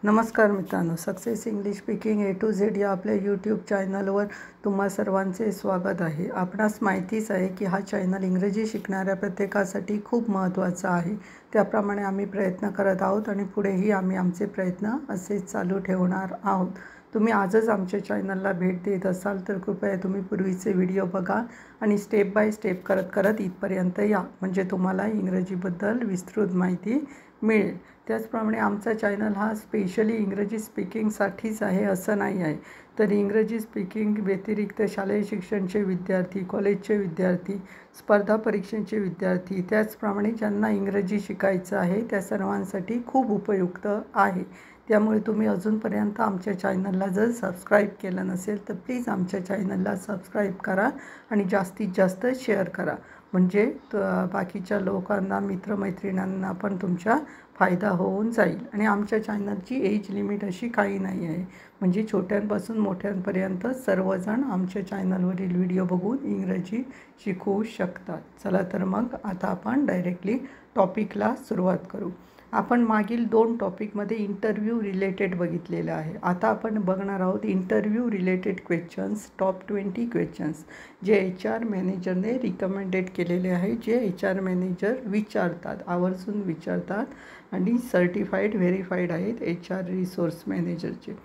नमस्कार मित्रांनो, success English speaking A to Z या आपल्या यूट्यूब चॅनलवर तुम्हा सर्वांचे स्वागत आहे। आपणास माहितीच आहे की हा चॅनल इंग्रजी शिकणाऱ्या प्रत्येकासाठी खूप महत्त्वाचा आहे। त्याप्रमाणे आम्ही प्रयत्न करत आहोत आणि पुढेही आम्ही आमचे प्रयत्न असेच चालू ठेवणार आहोत। तुम्ही आजच आमच्या चॅनलला भेट देत असाल तर कृपया तुम्ही पूर्वीचे व्हिडिओ बघा आणि स्टेप बाय स्टेप करत इथपर्यंत या, म्हणजे तुम्हाला इंग्रजीबद्दल विस्तृत माहिती मिळेल। त्याचप्रमाणे आमचा चॅनल हा स्पेशली इंग्रजी स्पीकिंगसाठीच आहे असं नाही आहे, तर इंग्रजी स्पीकिंग व्यतिरिक्त शालेय शिक्षणचे विद्यार्थी, कॉलेजचे विद्यार्थी, स्पर्धा परीक्षेचे विद्यार्थी, त्याचप्रमाणे ज्यांना इंग्रजी शिकायचं आहे त्या सर्वांसाठी खूप उपयुक्त आहे। त्यामुळे तुम्ही अजूनपर्यंत आमच्या चॅनलला जर सबस्क्राईब केलं नसेल तर प्लीज आमच्या चॅनलला सबस्क्राईब करा आणि जास्तीत जास्त शेअर करा, म्हणजे बाकीच्या लोकांना, मित्रमैत्रिणींना पण तुमच्या फायदा होऊन जाईल। आणि आमच्या चॅनलची एज लिमिट अशी काही नाही आहे, म्हणजे छोट्यांपासून मोठ्यांपर्यंत सर्वजण आमच्या चॅनलवरील व्हिडिओ बघून इंग्रजी शिकू शकतात। चला तर मग आता आपण डायरेक्टली टॉपिकला सुरुवात करू। आपण मागील 2 टॉपिकमध्ये इंटरव्ह्यू रिलेटेड बघितलेलं आहे। आता आपण बघणार आहोत interview related questions, top 20 questions जे HR मॅनेजरने रिकमेंडेड केलेले आहे, जे HR मॅनेजर विचारतात, आवर्जून विचारतात आणि सर्टिफाईड व्हेरीफाईड आहेत HR रिसोर्स मॅनेजरचे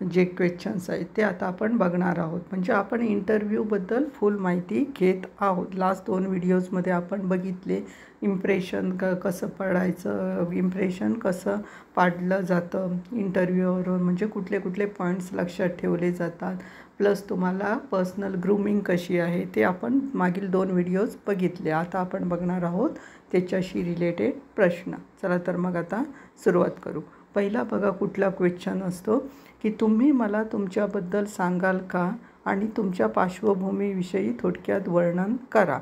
जे क्वेश्चन्स आहेत ते आता आपण बघणार आहोत। म्हणजे आपण इंटरव्ह्यूबद्दल फुल माहिती घेत आहोत। लास्ट 2 व्हिडिओजमध्ये आपण बघितले इम्प्रेशन कसं पडायचं, इम्प्रेशन कसं पाडलं जातं इंटरव्ह्यूवरून, म्हणजे कुठले कुठले पॉईंट्स लक्षात ठेवले जातात, प्लस तुम्हाला पर्सनल ग्रूमिंग कशी आहे ते आपण मागील 2 व्हिडिओज बघितले। आता आपण बघणार आहोत त्याच्याशी रिलेटेड प्रश्न। चला तर मग आता सुरुवात करू। पहिला बघा कुठला क्वेश्चन असतो की तुम्ही मला तुमच्याबद्दल सांगाल का आणि तुमच्या पार्श्वभूमीविषयी थोडक्यात वर्णन करा।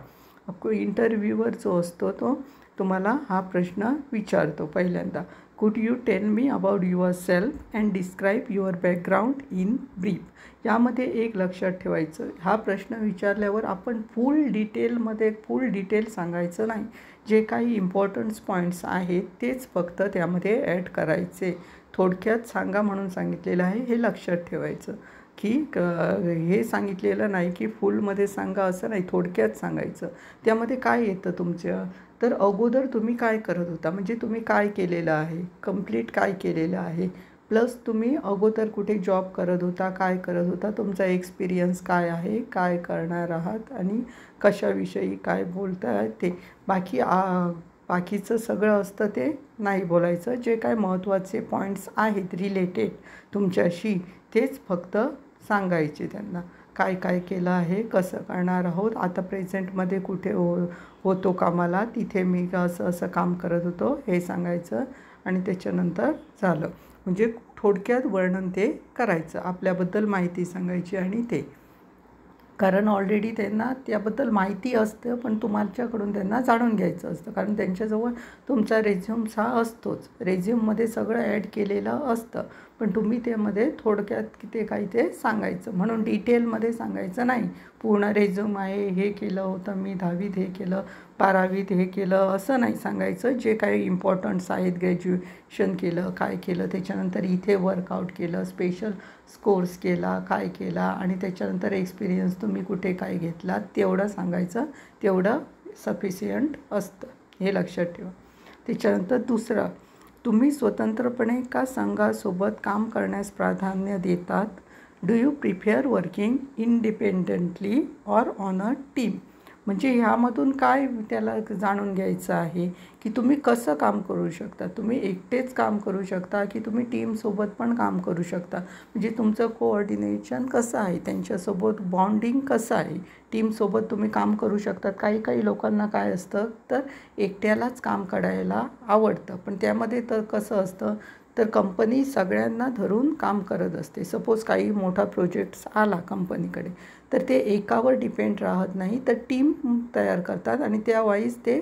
इंटरव्ह्यूवर जो असतो तो तुम्हाला हा प्रश्न विचारतो पहिल्यांदा, कुड you tell me about your self and describe your background in brief. यामध्ये एक लक्षात ठेवायचं, हा प्रश्न विचारल्यावर आपण फुल डिटेल सांगायचं नाही, जे काही इम्पॉर्टन्स पॉईंट्स आहेत तेच फक्त त्यामध्ये ॲड करायचे। थोडक्यात सांगा म्हणून सांगितलेलं आहे, हे लक्षात ठेवायचं की हे सांगितलेलं नाही की फुलमध्ये सांगा असं नाही, थोडक्यात सांगायचं। त्यामध्ये काय येतं तुमचं, तर अगोदर तुम्ही काय करत होता, म्हणजे तुम्ही काय केलेलं आहे, कंप्लीट काय केलेलं आहे, प्लस तुम्ही अगोदर कुठे जॉब करत होता, काय करत होता, तुमचा एक्सपिरियन्स काय आहे, काय करणार आहात आणि कशाविषयी काय बोलताय ते। बाकीचं सगळं असतं ते नाही बोलायचं, जे काय महत्त्वाचे पॉईंट्स आहेत रिलेटेड तुमच्याशी तेच फक्त सांगायचे त्यांना। काय काय केलं आहे, कसं करणार आहोत, आता प्रेझेंटमध्ये कुठे होतो कामाला, तिथे मी असं काम करत होतो हे सांगायचं आणि त्याच्यानंतर झालं, म्हणजे थोडक्यात वर्णन ते करायचं, आपल्याबद्दल माहिती सांगायची आणि ते, कारण ऑलरेडी त्यांना त्याबद्दल माहिती असतं पण तुमच्याकडून त्यांना जाणून घ्यायचं असतं, कारण त्यांच्याजवळ तुमचा रेझ्यूम्स हा असतोच, रेझ्यूममध्ये सगळं ॲड केलेलं असतं, पण तुम्ही त्यामध्ये थोडक्यात ते काही ते सांगायचं, म्हणून डिटेलमध्ये सांगायचं नाही। पूर्ण रेझ्यूम आहे, हे केलं होतं मी 10वीत, हे केलं 12वीत, हे केलं असं नाही सांगायचं। जे काही इम्पॉर्टन्ट्स आहेत, ग्रॅज्युएशन केलं, काय केलं, त्याच्यानंतर इथे वर्कआउट केलं, स्पेशल कोर्स केला, काय केला आणि त्याच्यानंतर एक्सपिरियन्स तुम्ही कुठे काय घेतला तेवढं सांगायचं, तेवढं सफिशियंट असतं, हे लक्षात ठेवा। त्याच्यानंतर दुसरं, तुम्ही स्वतंत्रपणे का संघासोबत काम करण्यास प्राधान्य देतात, do you prefer working independently or on a team. म्हणजे ह्यामधून काय त्याला जाणून घ्यायचं आहे की तुम्ही कसं काम करू शकता, तुम्ही एकटेच काम करू शकता की तुम्ही टीमसोबत पण काम करू शकता, म्हणजे तुमचं कोऑर्डिनेशन कसं आहे, त्यांच्यासोबत बॉन्डिंग कसं आहे, टीमसोबत तुम्ही काम करू शकतात। काही लोकांना काय असतं तर एकट्यालाच काम करायला आवडतं, पण त्यामध्ये तर कसं असतं तर कंपनी सगळ्यांना धरून काम करत असते। सपोज काही मोठा प्रोजेक्ट्स आला कंपनीकडे तर ते एकावर डिपेंड राहत नाही, तर टीम तयार करतात आणि त्यावाईज ते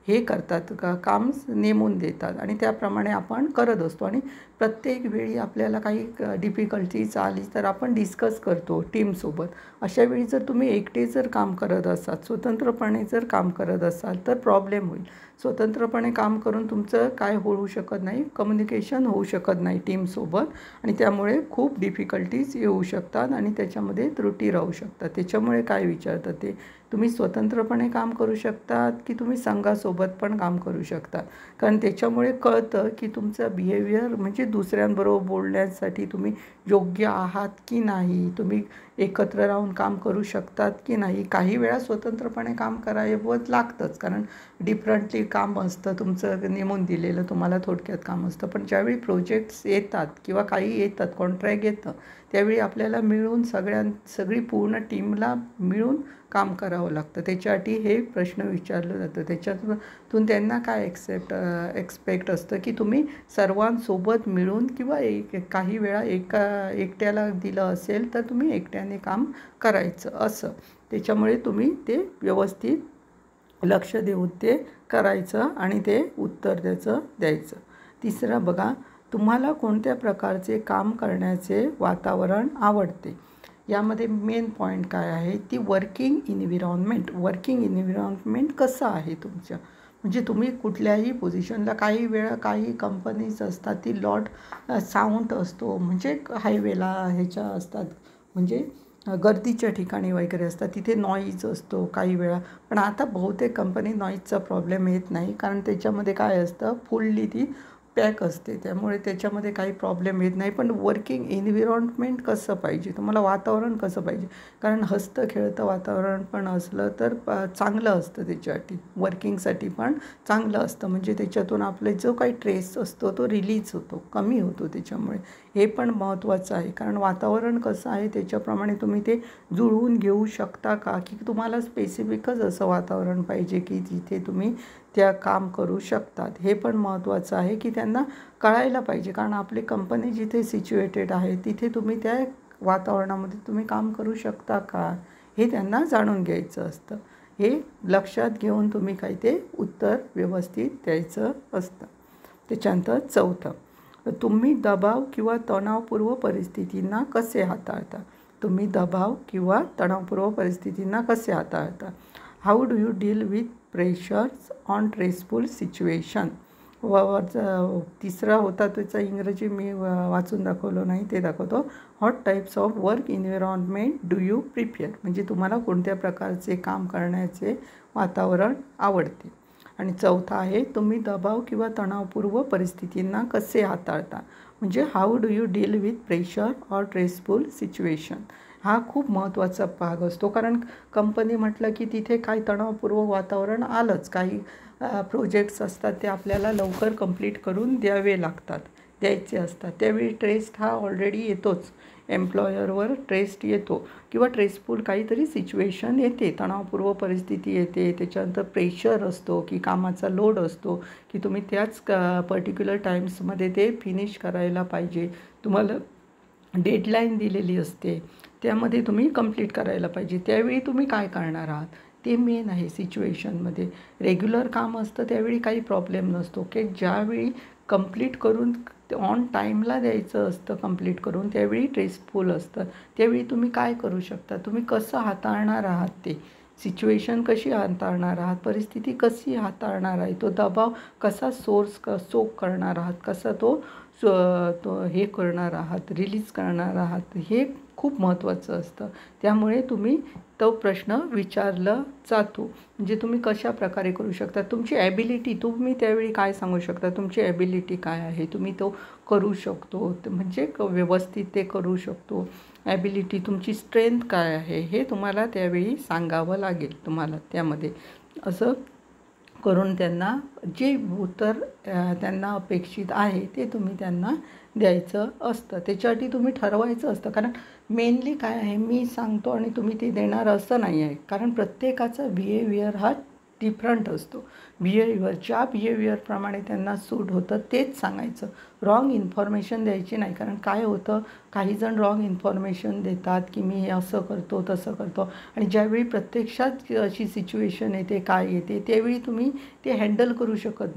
हे करतात, काम नेमून देतात आणि त्याप्रमाणे आपण करत असतो। आणि प्रत्येक वेळी आपल्याला काही डिफिकल्टीज आली तर आपण डिस्कस करतो टीमसोबत। अशा वेळी जर तुम्ही एकटे जर काम करत असाल, स्वतंत्रपणे जर काम करत असाल तर प्रॉब्लेम होईल। स्वतंत्रपणे काम करून तुमचं काय होऊ शकत नाही, कम्युनिकेशन होऊ शकत नाही टीमसोबत आणि त्यामुळे खूप डिफिकल्टीज येऊ शकतात आणि त्याच्यामध्ये त्रुटी राहू शकतात. त्याच्यामुळे काय विचारतात ते, तुम्ही स्वतंत्रपणे काम करू शकतात की तुम्ही संघासोबत पण काम करू शकता. कारण त्याच्यामुळे कळतं की तुमचं बिहेवियर म्हणजे दुसऱ्यांबरोबर बोलण्यासाठी तुम्ही योग्य आहात की नाही, तुम्ही एकत्र राहून काम करू शकतात की नाही. काही वेळा स्वतंत्रपणे काम करावं लागतंच, कारण डिफरंटली काम असतं तुमचं नेमून दिलेलं, तुम्हाला थोडक्यात काम असतं. पण ज्यावेळी प्रोजेक्ट्स येतात किंवा काही येतात, कॉन्ट्रॅक्ट येतं, त्यावेळी आपल्याला मिळून सगळी पूर्ण टीमला मिळून काम करावं लागतं. त्याच्यासाठी हे प्रश्न विचारलं जातं. त्याच्यातून त्यांना काय एक्सपेक्ट असतं की तुम्ही सर्वांसोबत मिळून किंवा काही वेळा एकट्याला दिलं असेल तर तुम्ही एकट्याने काम करायचं असं. त्याच्यामुळे तुम्ही ते व्यवस्थित लक्ष देऊन ते करायचं आणि ते उत्तर द्यायचं. तिसरं बघा, तुम्हाला कोणत्या प्रकारचे काम करण्याचे वातावरण आवडते. यामध्ये मेन पॉईंट काय आहे, ती वर्किंग इन्व्हिरॉन्मेंट कसं आहे तुमच्या. म्हणजे तुम्ही कुठल्याही पोझिशनला, काही वेळा काही कंपनीज असतात ती साऊंड असतो, म्हणजे हायवेला ह्याच्या असतात, म्हणजे गर्दीच्या ठिकाणी वगैरे असतात, तिथे नॉईज असतो काही वेळा. पण आता बहुतेक कंपनी नॉईजचा प्रॉब्लेम येत नाही, कारण त्याच्यामध्ये काय असतं, फुल्ली ती पॅक असते, त्यामुळे त्याच्यामध्ये काही प्रॉब्लेम येत नाही. पण वर्किंग एन्व्हिरॉन्मेंट कसं पाहिजे, तुम्हाला वातावरण कसं पाहिजे, कारण हसतं खेळतं वातावरण पण असलं तर चांगलं असतं, त्याच्यासाठी वर्किंगसाठी पण चांगलं असतं. म्हणजे त्याच्यातून आपले जो काही स्ट्रेस असतो तो रिलीज होतो, कमी होतो. त्याच्यामुळे हे पण महत्त्वाचं आहे, कारण वातावरण कसं आहे त्याच्याप्रमाणे तुम्ही ते जुळवून घेऊ शकता का, की तुम्हाला स्पेसिफिकच असं वातावरण पाहिजे की जिथे तुम्ही त्या काम करू शकतात. हे पण महत्त्वाचं आहे की त्यांना कळायला पाहिजे, कारण आपली कंपनी जिथे सिच्युएटेड आहे तिथे तुम्ही त्या वातावरणामध्ये तुम्ही काम करू शकता का, हे त्यांना जाणून घ्यायचं असतं. हे लक्षात घेऊन तुम्ही काही ते उत्तर व्यवस्थित द्यायचं असतं. त्याच्यानंतर चौथं, तुम्ही दबाव किंवा तणावपूर्व परिस्थितींना कसे हाताळता. How do you deal with pressures on stressful situation. तिसरा होता त्याचा इंग्रजी मी वाचून दाखवलं नाही, ते दाखवतो. What types of work environment do you prefer. म्हणजे तुम्हाला कोणत्या प्रकारचे काम करण्याचे वातावरण आवडते. आणि चौथा आहे, तुम्ही दबाव किंवा तणावपूर्व परिस्थितींना कसे हाताळता. म्हणजे how do you deal with pressure or stressful situation. हा खूप महत्त्वाचा भाग असतो, कारण कंपनी म्हटलं की तिथे काही तणावपूर्व वातावरण आलंच. काही प्रोजेक्ट्स असतात ते आपल्याला लवकर कंप्लीट करून द्यायचे असतात. त्यावेळी ट्रेस्ट हा ऑलरेडी येतोच, एम्प्लॉयरवर ट्रेस्ट येतो किंवा स्ट्रेसफुल काहीतरी सिच्युएशन येते, तणावपूर्व परिस्थिती येते. त्याच्यानंतर प्रेशर असतो की कामाचा लोड असतो की तुम्ही त्याच पर्टिक्युलर टाईम्समध्ये ते फिनिश करायला पाहिजे. तुम्हाला डेडलाईन दिलेली असते, त्यामध्ये तुम्ही कंप्लीट करायला पाहिजे. त्यावेळी तुम्ही काय करणार आहात ते मेन आहे. सिच्युएशनमध्ये रेग्युलर काम असतं त्यावेळी काही प्रॉब्लेम नसतो, की ज्यावेळी कंप्लीट करून ऑन टाईमला द्यायचं असतं, कंप्लीट करून त्यावेळी स्ट्रेसफुल असतं. त्यावेळी तुम्ही काय करू शकता, तुम्ही कसं हाताळणार आहात, ते सिच्युएशन कशी हाताळणार आहात, परिस्थिती कशी हाताळणार आहे, तो दबाव कसा सोक करणार आहात, कसा तो हे करणार आहात, रिलीज करणार आहात, हे खूप महत्त्वाचं असतं. त्यामुळे तुम्ही तो प्रश्न विचारला जातो. म्हणजे तुम्ही कशा प्रकारे करू शकता, तुमची ॲबिलिटी, तुम्ही त्यावेळी काय सांगू शकता, तुमची ॲबिलिटी काय आहे, तुम्ही तो करू शकतो, म्हणजे व्यवस्थित ते करू शकतो. ॲबिलिटी, तुमची स्ट्रेंथ काय आहे, हे तुम्हाला त्यावेळी सांगावं लागेल. तुम्हाला त्यामध्ये असं करून त्यांना जे उत्तर त्यांना अपेक्षित आहे ते तुम्ही त्यांना द्यायचं असतं. त्याच्यासाठी तुम्ही ठरवायचं असतं, कारण मेनली काय आहे, मी सांगतो आणि तुम्ही ते देणार असं नाही आहे, कारण प्रत्येकाचा बिहेवियर हा डिफरंट असतो. ज्या बिहेवियरप्रमाणे त्यांना सूट होतं तेच सांगायचं, रॉंग इन्फॉर्मेशन द्यायची नाही. कारण काय होतं, काहीजण रॉंग इन्फॉर्मेशन देतात की मी हे असं करतो तसं करतो, आणि ज्यावेळी प्रत्यक्षात अशी सिच्युएशन येते, काय येते, त्यावेळी तुम्ही ते हँडल करू शकत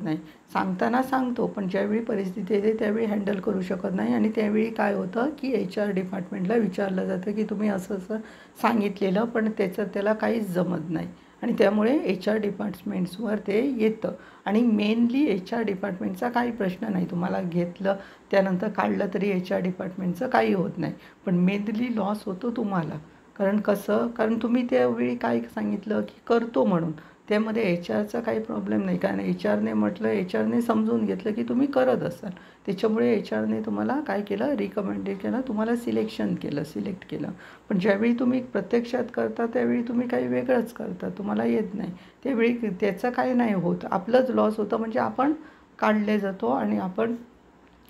नाही. सांगताना सांगतो, पण ज्यावेळी परिस्थिती येते त्यावेळी हँडल करू शकत नाही. आणि त्यावेळी काय होतं की HR डिपार्टमेंटला विचारलं जातं की तुम्ही असं सांगितलेलं, पण त्याला काहीच जमत नाही. आणि त्यामुळे HR डिपार्टमेंट्सवर ते येतं. आणि मेनली HR डिपार्टमेंटचा काही प्रश्न नाही, तुम्हाला घेतलं त्यानंतर काढलं तरी HR डिपार्टमेंटचं काही होत नाही, पण मेनली लॉस होतो तुम्हाला. कारण तुम्ही त्यावेळी काय सांगितलं की करतो म्हणून, त्यामध्ये HRचा काही प्रॉब्लेम नाही, कारण HRने समजून घेतलं की तुम्ही करत असाल, त्याच्यामुळे HRने तुम्हाला काय केलं, रिकमेंडेड केलं, तुम्हाला सिलेक्ट केलं. पण ज्यावेळी तुम्ही प्रत्यक्षात करता त्यावेळी तुम्ही काही वेगळंच करता, तुम्हाला येत नाही, त्यावेळी त्याचं काही नाही होत, आपलंच लॉस होतं. म्हणजे आपण काढले जातो आणि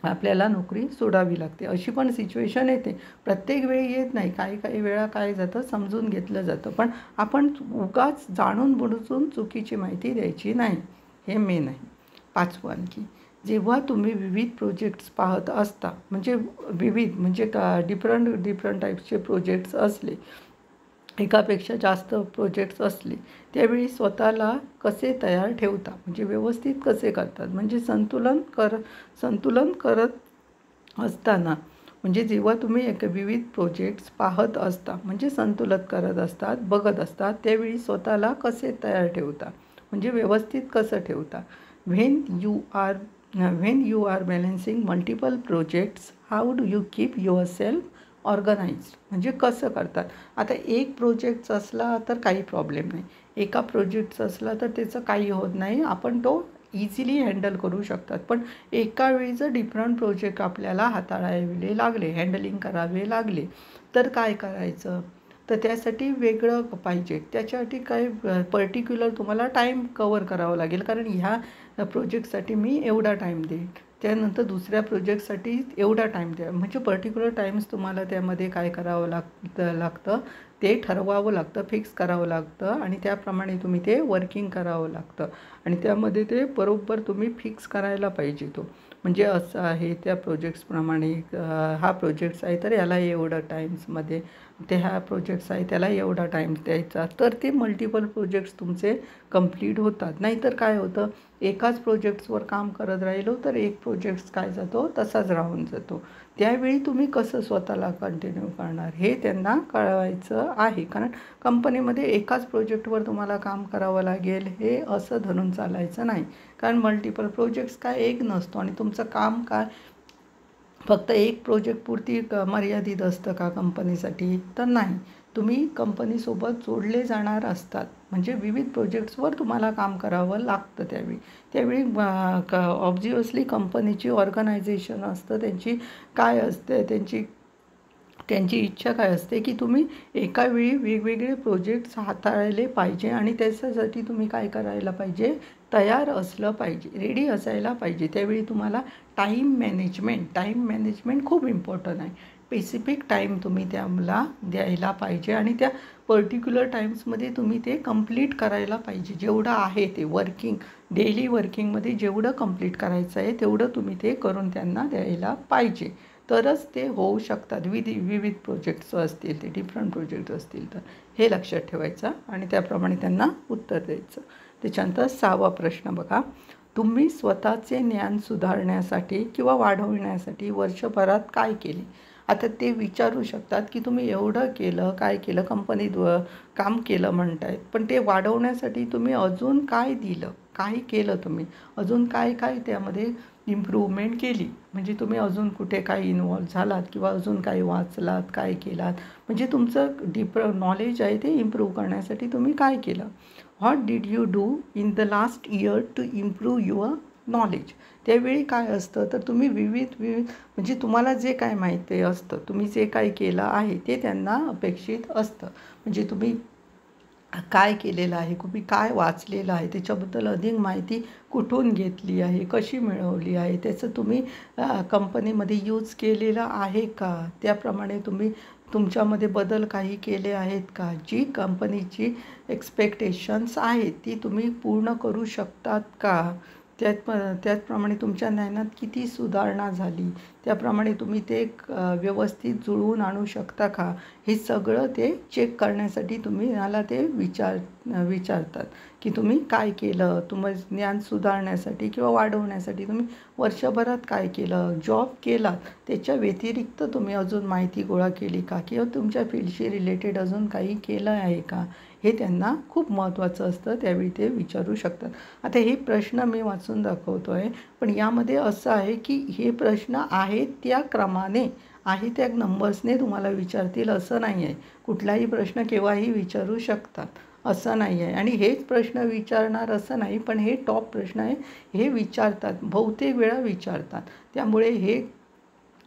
आपल्याला नोकरी सोडावी लागते, अशी पण सिच्युएशन येते. प्रत्येक वेळी येत नाही, काही वेळा काय जातं, समजून घेतलं जातं, पण आपण उगाच जाणून बुजून चुकीची माहिती द्यायची नाही, हे मेन आहे. 5वं आणखी, जेव्हा तुम्ही विविध प्रोजेक्ट्स पाहत असता, म्हणजे विविध म्हणजे डिफरंट टाईप्सचे प्रोजेक्ट्स असले, एकापेक्षा जास्त प्रोजेक्ट्स असले, त्यावेळी स्वतःला कसे तयार ठेवता, म्हणजे व्यवस्थित कसे करतात, म्हणजे संतुलन करत असताना, म्हणजे जेव्हा तुम्ही विविध प्रोजेक्ट्स पाहत असता, म्हणजे संतुलन करत असतात, बघत असतात, त्यावेळी स्वतःला कसे तयार ठेवता, म्हणजे व्यवस्थित कसं ठेवता. When you are balancing multiple projects, how do you keep yourself organised, म्हणजे कसं करतात. आता एक प्रोजेक्ट्स असला तर काही प्रॉब्लेम नाही, एका प्रोजेक्ट्स असला तर त्याचं काही होत नाही, आपण तो इझिली हँडल करू शकतात. पण एका वेळी जर डिफरंट प्रोजेक्ट आपल्याला हाताळावे लागले, हँडलिंग करावे लागले, तर काय करायचं, तर त्यासाठी वेगळं पाहिजे, त्याच्यासाठी काय पर्टिक्युलर तुम्हाला टाईम कवर करावं लागेल, कारण ह्या प्रोजेक्टसाठी मी एवढा टाईम देईन, त्यानंतर दुसऱ्या प्रोजेक्टसाठी एवढा टाईम द्या, म्हणजे पर्टिक्युलर टाईम्स तुम्हाला त्यामध्ये काय करावं लागतं, ते ठरवावं लागतं, फिक्स करावं लागतं, आणि त्याप्रमाणे तुम्ही ते वर्किंग करावं लागतं, आणि त्यामध्ये ते बरोबर तुम्ही फिक्स करायला पाहिजे तो, म्हणजे असं आहे त्या प्रोजेक्ट्सप्रमाणे, हा प्रोजेक्ट्स आहे तर याला एवढं टाईम्समध्ये, ह्या प्रोजेक्ट्स आहे त्याला एवढा टाईम्स द्यायचा, तर ते मल्टिपल प्रोजेक्ट्स तुमचे कंप्लीट होतात. नाहीतर काय होतं, एकाच प्रोजेक्ट्सवर काम करत राहिलो तर एक प्रोजेक्ट्स काय जातो तसाच राहून जातो, त्यावेळी तुम्ही कसं स्वतःला कंटिन्यू करणार हे त्यांना कळवायचं आहे. कारण कंपनीमध्ये एकाच प्रोजेक्टवर तुम्हाला काम करावं लागेल हे असं धरून चालायचं नाही, कारण मल्टिपल प्रोजेक्ट्स काय एक नसतो, आणि तुमचं काम काय फक्त एक प्रोजेक्टपुरती मर्यादित असतं का कंपनीसाठी, तर नाही, तुम्ही कंपनीसोबत जोडले जाणार असतात, म्हणजे विविध प्रोजेक्ट्सवर तुम्हाला काम करावं लागतं. त्यावेळी ऑब्व्हियसली कंपनीची ऑर्गनायझेशन असतं, त्यांची काय असते, त्यांची इच्छा काय असते की तुम्ही एका वेळी वेगवेगळे प्रोजेक्ट्स हाताळले पाहिजे, आणि त्याच्यासाठी तुम्ही काय करायला पाहिजे, तयार असलं पाहिजे, रेडी असायला पाहिजे. त्यावेळी तुम्हाला टाईम मॅनेजमेंट खूप इम्पॉर्टंट आहे. स्पेसिफिक टाईम तुम्ही त्याला द्यायला पाहिजे, आणि त्या पर्टिक्युलर टाईम्समध्ये तुम्ही ते कंप्लीट करायला पाहिजे, जेवढं आहे ते डेली वर्किंगमध्ये जेवढं कंप्लीट करायचं आहे तेवढं तुम्ही ते करून त्यांना द्यायला पाहिजे, तरच ते होऊ शकतात. विविध प्रोजेक्ट्स असतील, ते डिफरंट प्रोजेक्ट असतील तर हे लक्षात ठेवायचं, आणि त्याप्रमाणे त्यांना उत्तर द्यायचं. त्याच्यानंतर 6वा प्रश्न बघा, तुम्ही स्वतःचे ज्ञान सुधारण्यासाठी किंवा वाढवण्यासाठी वर्षभरात काय केले. आता ते विचारू शकतात की तुम्ही एवढं केलं, काय केलं, कंपनीत काम केलं म्हणतायत, पण ते वाढवण्यासाठी तुम्ही अजून काय दिलं, काय केलं, तुम्ही अजून काय त्यामध्ये इम्प्रूव्हमेंट केली, म्हणजे तुम्ही अजून कुठे काय इन्वॉल्व झालात, किंवा अजून काही वाचलात, काय केलात, म्हणजे तुमचं नॉलेज आहे ते इम्प्रूव्ह करण्यासाठी तुम्ही काय केलं. What did you do in the last year to improve your knowledge. त्यावेळी काय असतं, तर तुम्ही विविध म्हणजे तुम्हाला जे काय माहिती असतं, तुम्ही जे काय केलं आहे ते त्यांना अपेक्षित असतं, म्हणजे तुम्ही काय केलेलं आहे, तुम्ही काय वाचलेलं आहे, त्याच्याबद्दल अधिक माहिती कुठून घेतली आहे, कशी मिळवली आहे, त्याचं तुम्ही कंपनीमध्ये यूज केलेलं आहे का, त्याप्रमाणे तुम्ही तुमच्यामध्ये बदल काही केले आहेत का, जी कंपनीची एक्सपेक्टेशन्स आहेत ती तुम्ही पूर्ण करू शकतात का, त्याचप्रमाणे तुमच्या ज्ञानात किती सुधारणा झाली, त्याप्रमाणे तुम्ही ते व्यवस्थित जुळवून आणू शकता का, हे सगळं ते चेक करण्यासाठी तुम्हाला ते विचारतात की तुम्ही काय केलं, ज्ञान सुधारण्यासाठी किंवा वाढवण्यासाठी तुम्ही वर्षभरात काय केलं, जॉब केला त्याच्या व्यतिरिक्त तुम्ही अजून माहिती गोळा केली का, किंवा तुमच्या फील्डशी रिलेटेड अजून काही केलं आहे का, हे त्यांना खूप महत्त्वाचं असतं, त्यावेळी ते विचारू शकतात. आता हे प्रश्न मी वाचून दाखवतो आहे, पण यामध्ये असं आहे की हे प्रश्न आहेत त्या क्रमाने, आहे त्या नंबर्सने तुम्हाला विचारतील असं नाही आहे. कुठलाही प्रश्न केव्हाही विचारू शकतात असं नाही आहे. आणि हेच प्रश्न विचारणार असं नाही, पण हे टॉप प्रश्न आहे, हे विचारतात, बहुतेक वेळा विचारतात. त्यामुळे हे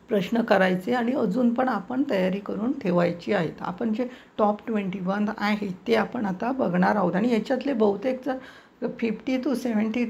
प्रश्न करायचे आणि अजून पण आपण तयारी करून ठेवायची आहेत. आपण जे टॉप 21 आहेत ते आपण आता बघणार आहोत आणि याच्यातले बहुतेक जर 70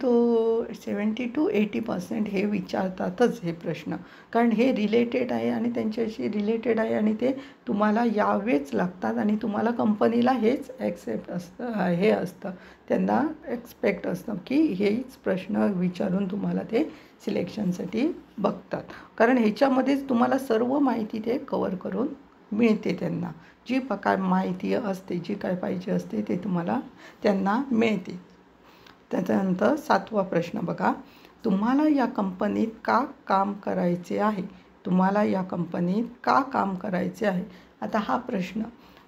to 80% हे विचारतातच हे प्रश्न, कारण हे रिलेटेड आहे आणि त्यांच्याशी रिलेटेड आहे आणि ते तुम्हाला यावेच लागतात आणि तुम्हाला कंपनीला हेच ॲक्सेप्ट असतं, हे असतं, त्यांना एक्सपेक्ट असतं की हेच प्रश्न विचारून तुम्हाला ते सिलेक्शनसाठी बघतात. कारण ह्याच्यामध्येच तुम्हाला सर्व माहिती ते कवर करून मिळते त्यांना. जी काय माहिती असते, जी काय पाहिजे असते ते तुम्हाला त्यांना मिळते. त्याच्यानंतर 7वा प्रश्न बघा, तुम्हाला या कंपनीत का काम करायचे आहे? तुम्हाला या कंपनीत का काम करायचे आहे? आता हा प्रश्न,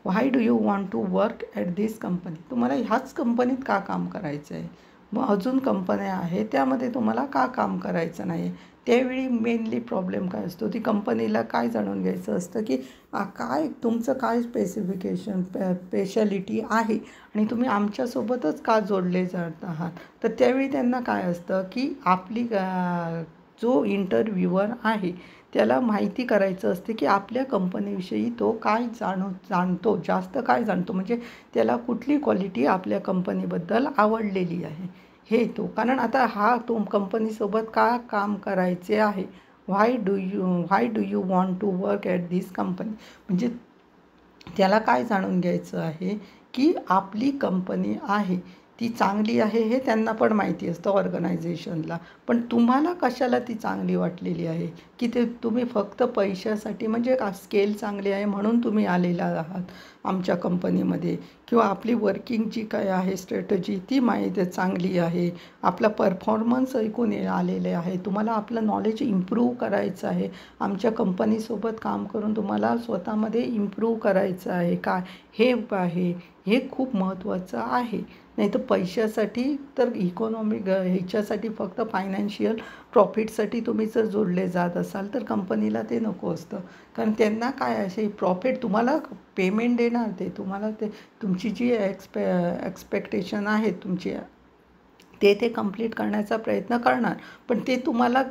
why do you want to work at this company? तुम्हाला ह्याच कंपनीत का काम करायचं आहे? मग अजून कंपन्या आहेत त्यामध्ये तुम्हाला का काम करायचं नाही? त्यावेळी मेनली प्रॉब्लेम काय असतो, ती कंपनीला काय जाणून घ्यायचं असतं की काय तुमचं काय स्पेशालिटी आहे आणि तुम्ही आमच्यासोबतच का जोडले जात आहात. तर त्यावेळी त्यांना काय असतं की आपली जो इंटरव्ह्यूअर आहे त्याला माहिती करायचं असते की आपल्या कंपनीविषयी तो काय जाणतो, जास्त काय जाणतो, म्हणजे त्याला कुठली क्वालिटी आपल्या कंपनीबद्दल आवडलेली आहे हे तो. कारण आता हा कंपनीसोबत का काम करायचे आहे, why do you want to work at this company, म्हणजे त्याला काय जाणून घ्यायचं आहे की आपली कंपनी आहे ती चांगली आहे हे त्यांना पण माहिती असतं ऑर्गनायझेशनला, पण तुम्हाला कशाला ती चांगली वाटलेली आहे की ते तुम्ही फक्त पैशासाठी, म्हणजे का स्केल चांगली आहे म्हणून तुम्ही आलेला आहात आमच्या कंपनीमध्ये, किंवा आपली वर्किंग जी काय आहे स्ट्रॅटजी ती माहिती चांगली आहे, आपला परफॉर्मन्स ऐकून आलेले आहे, तुम्हाला आपलं नॉलेज इम्प्रूव्ह करायचं आहे, आमच्या कंपनीसोबत काम करून तुम्हाला स्वतःमध्ये इम्प्रूव्ह करायचं आहे काय, हे आहे, हे खूप महत्त्वाचं आहे. नाही तर पैशासाठी तर इकॉनॉमिक ह्याच्यासाठी फक्त फायनान्शियल प्रॉफिटसाठी तुम्ही जर जोडले जात असाल तर कंपनीला ते नको असतं. कारण त्यांना काय असे प्रॉफिट तुम्हाला पेमेंट देणार, ते तुम्हाला ते तुमची जी एक्सपेक्टेशन आहे तुमची ते कंप्लीट करण्याचा प्रयत्न करणार, पण ते तुम्हाला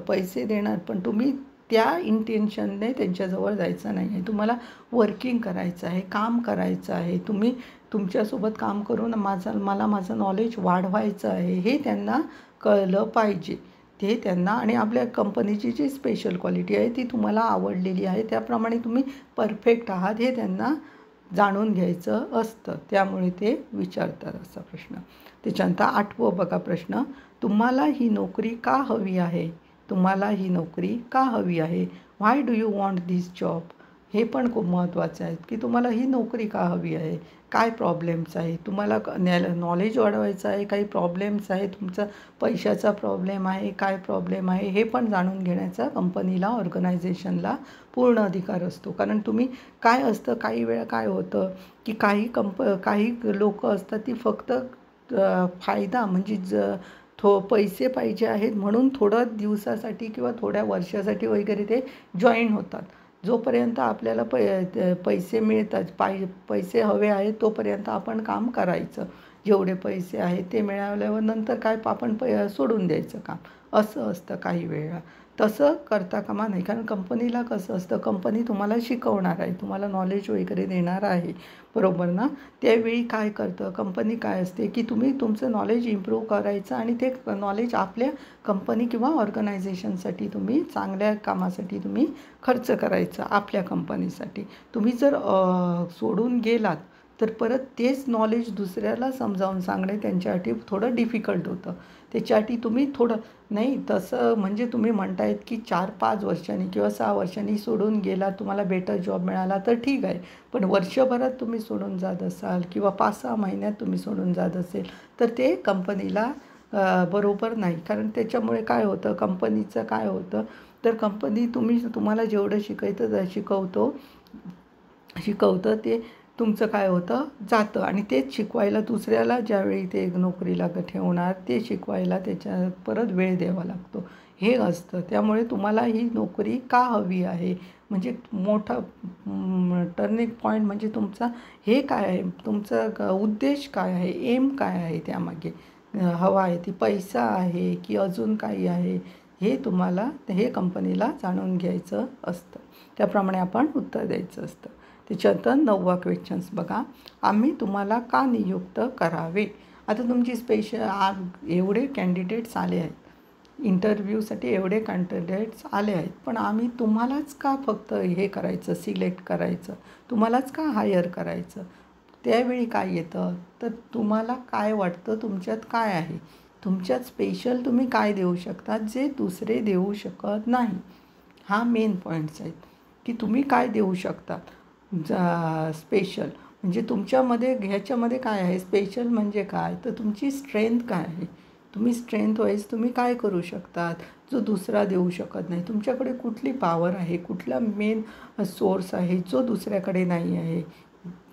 पैसे देणार, पण तुम्ही त्या इंटेन्शनने त्यांच्याजवळ जायचं नाही आहे. तुम्हाला वर्किंग करायचं आहे, काम करायचं आहे, तुम्ही तुमच्यासोबत काम करून मला माझं नॉलेज वाढवायचं आहे हे त्यांना कळलं पाहिजे. ते त्यांना, आणि आपल्या कंपनीची जी स्पेशल क्वालिटी आहे ती तुम्हाला आवडलेली आहे, त्याप्रमाणे तुम्ही परफेक्ट आहात हे त्यांना जाणून घ्यायचं असतं, त्यामुळे ते विचारतात असा प्रश्न. त्याच्यानंतर 8वं बघा प्रश्न, तुम्हाला ही नोकरी का हवी आहे? तुम्हाला ही नोकरी का हवी आहे? Why do you want this job? हे पण खूप महत्त्वाचं आहे की तुम्हाला ही नोकरी का हवी आहे, काय प्रॉब्लेम्स आहे, तुम्हाला नॉलेज वाढवायचं आहे, काही प्रॉब्लेम्स आहे, तुमचा पैशाचा प्रॉब्लेम आहे, काय प्रॉब्लेम आहे, हे पण जाणून घेण्याचा कंपनीला, ऑर्गनायझेशनला पूर्ण अधिकार असतो. कारण तुम्ही काय असतं, काही वेळा काय होतं की काही लोक असतात ती फक्त फायदा म्हणजे पैसे पाहिजे आहेत म्हणून थोड्या दिवसासाठी किंवा थोड्या वर्षासाठी वगैरे ते जॉईन होतात. जोपर्यंत आपल्याला पैसे मिळतात, पैसे हवे आहेत तोपर्यंत आपण काम करायचं, जेवढे पैसे आहेत ते मिळाल्यावर नंतर काय आपण सोडून द्यायचं काम, असं असतं काही वेळा. तसं करता कामा नाही, कारण कंपनीला कसं असतं, कंपनी तुम्हाला शिकवणार आहे, तुम्हाला नॉलेज वगैरे देणार आहे, बरोबर ना. त्यावेळी काय करतं कंपनी, काय असते की तुम्ही तुमचं नॉलेज इम्प्रूव्ह करायचं आणि ते नॉलेज आपल्या कंपनी किंवा ऑर्गनायझेशनसाठी तुम्ही चांगल्या कामासाठी तुम्ही खर्च करायचा आपल्या कंपनीसाठी. तुम्ही जर सोडून गेलात तर परत तेच नॉलेज दुसऱ्याला समजावून सांगणे त्यांच्यासाठी थोडं डिफिकल्ट होतं. त्याच्यासाठी तुम्ही थोडं नाही, तसं म्हणजे तुम्ही म्हणतायत की 4-5 वर्षांनी किंवा 6 वर्षांनी सोडून गेला, तुम्हाला बेटर जॉब मिळाला तर ठीक आहे, पण वर्षभरात तुम्ही सोडून जात असाल किंवा 5-6 महिन्यात तुम्ही सोडून जात असेल तर ते कंपनीला बरोबर नाही. कारण त्याच्यामुळे काय होतं, कंपनीचं काय होतं, तर कंपनी तुम्हाला जेवढं शिकवतं ते तुमचं काय होतं जातं आणि तेच शिकवायला दुसऱ्याला ज्यावेळी ते नोकरीला ठेवणार ते शिकवायला त्याच्या परत वेळ द्यावा लागतो हे असतं. त्यामुळे तुम्हाला ही नोकरी का हवी आहे म्हणजे मोठा टर्निंग पॉईंट म्हणजे तुमचा हे काय आहे, तुमचा उद्देश काय आहे, एम काय आहे त्यामागे हवा आहे ती पैसा आहे की अजून काही आहे हे तुम्हाला हे कंपनीला जाणून घ्यायचं असतं. त्याप्रमाणे आपण उत्तर द्यायचं असतं. त्याच्यानंतर 9वा क्वेश्चन्स बघा. आम्ही तुम्हाला का नियुक्त करावे. आता तुमची एवढे कॅन्डिडेट्स आले आहेत इंटरव्ह्यूसाठी एवढे कॅन्डिडेट्स आले आहेत पण आम्ही तुम्हालाच का फक्त हे करायचं सिलेक्ट करायचं तुम्हालाच का हायर करायचं. त्यावेळी काय येतं तर तुम्हाला काय वाटतं तुमच्यात काय आहे तुमच्यात स्पेशल तुम्ही काय देऊ शकता जे दुसरे देऊ शकत नाही. हा मेन पॉईंट्स आहेत की तुम्ही काय देऊ शकतात स्पेशल म्हणजे तुमच्यामध्ये ह्याच्यामध्ये काय आहे. स्पेशल म्हणजे काय तर तुमची स्ट्रेंथ काय आहे. तुम्ही स्ट्रेंथ वाईज तुम्ही काय करू शकतात जो दुसरा देऊ शकत नाही. तुमच्याकडे कुठली पॉवर आहे कुठला मेन सोर्स आहे जो दुसऱ्याकडे नाही आहे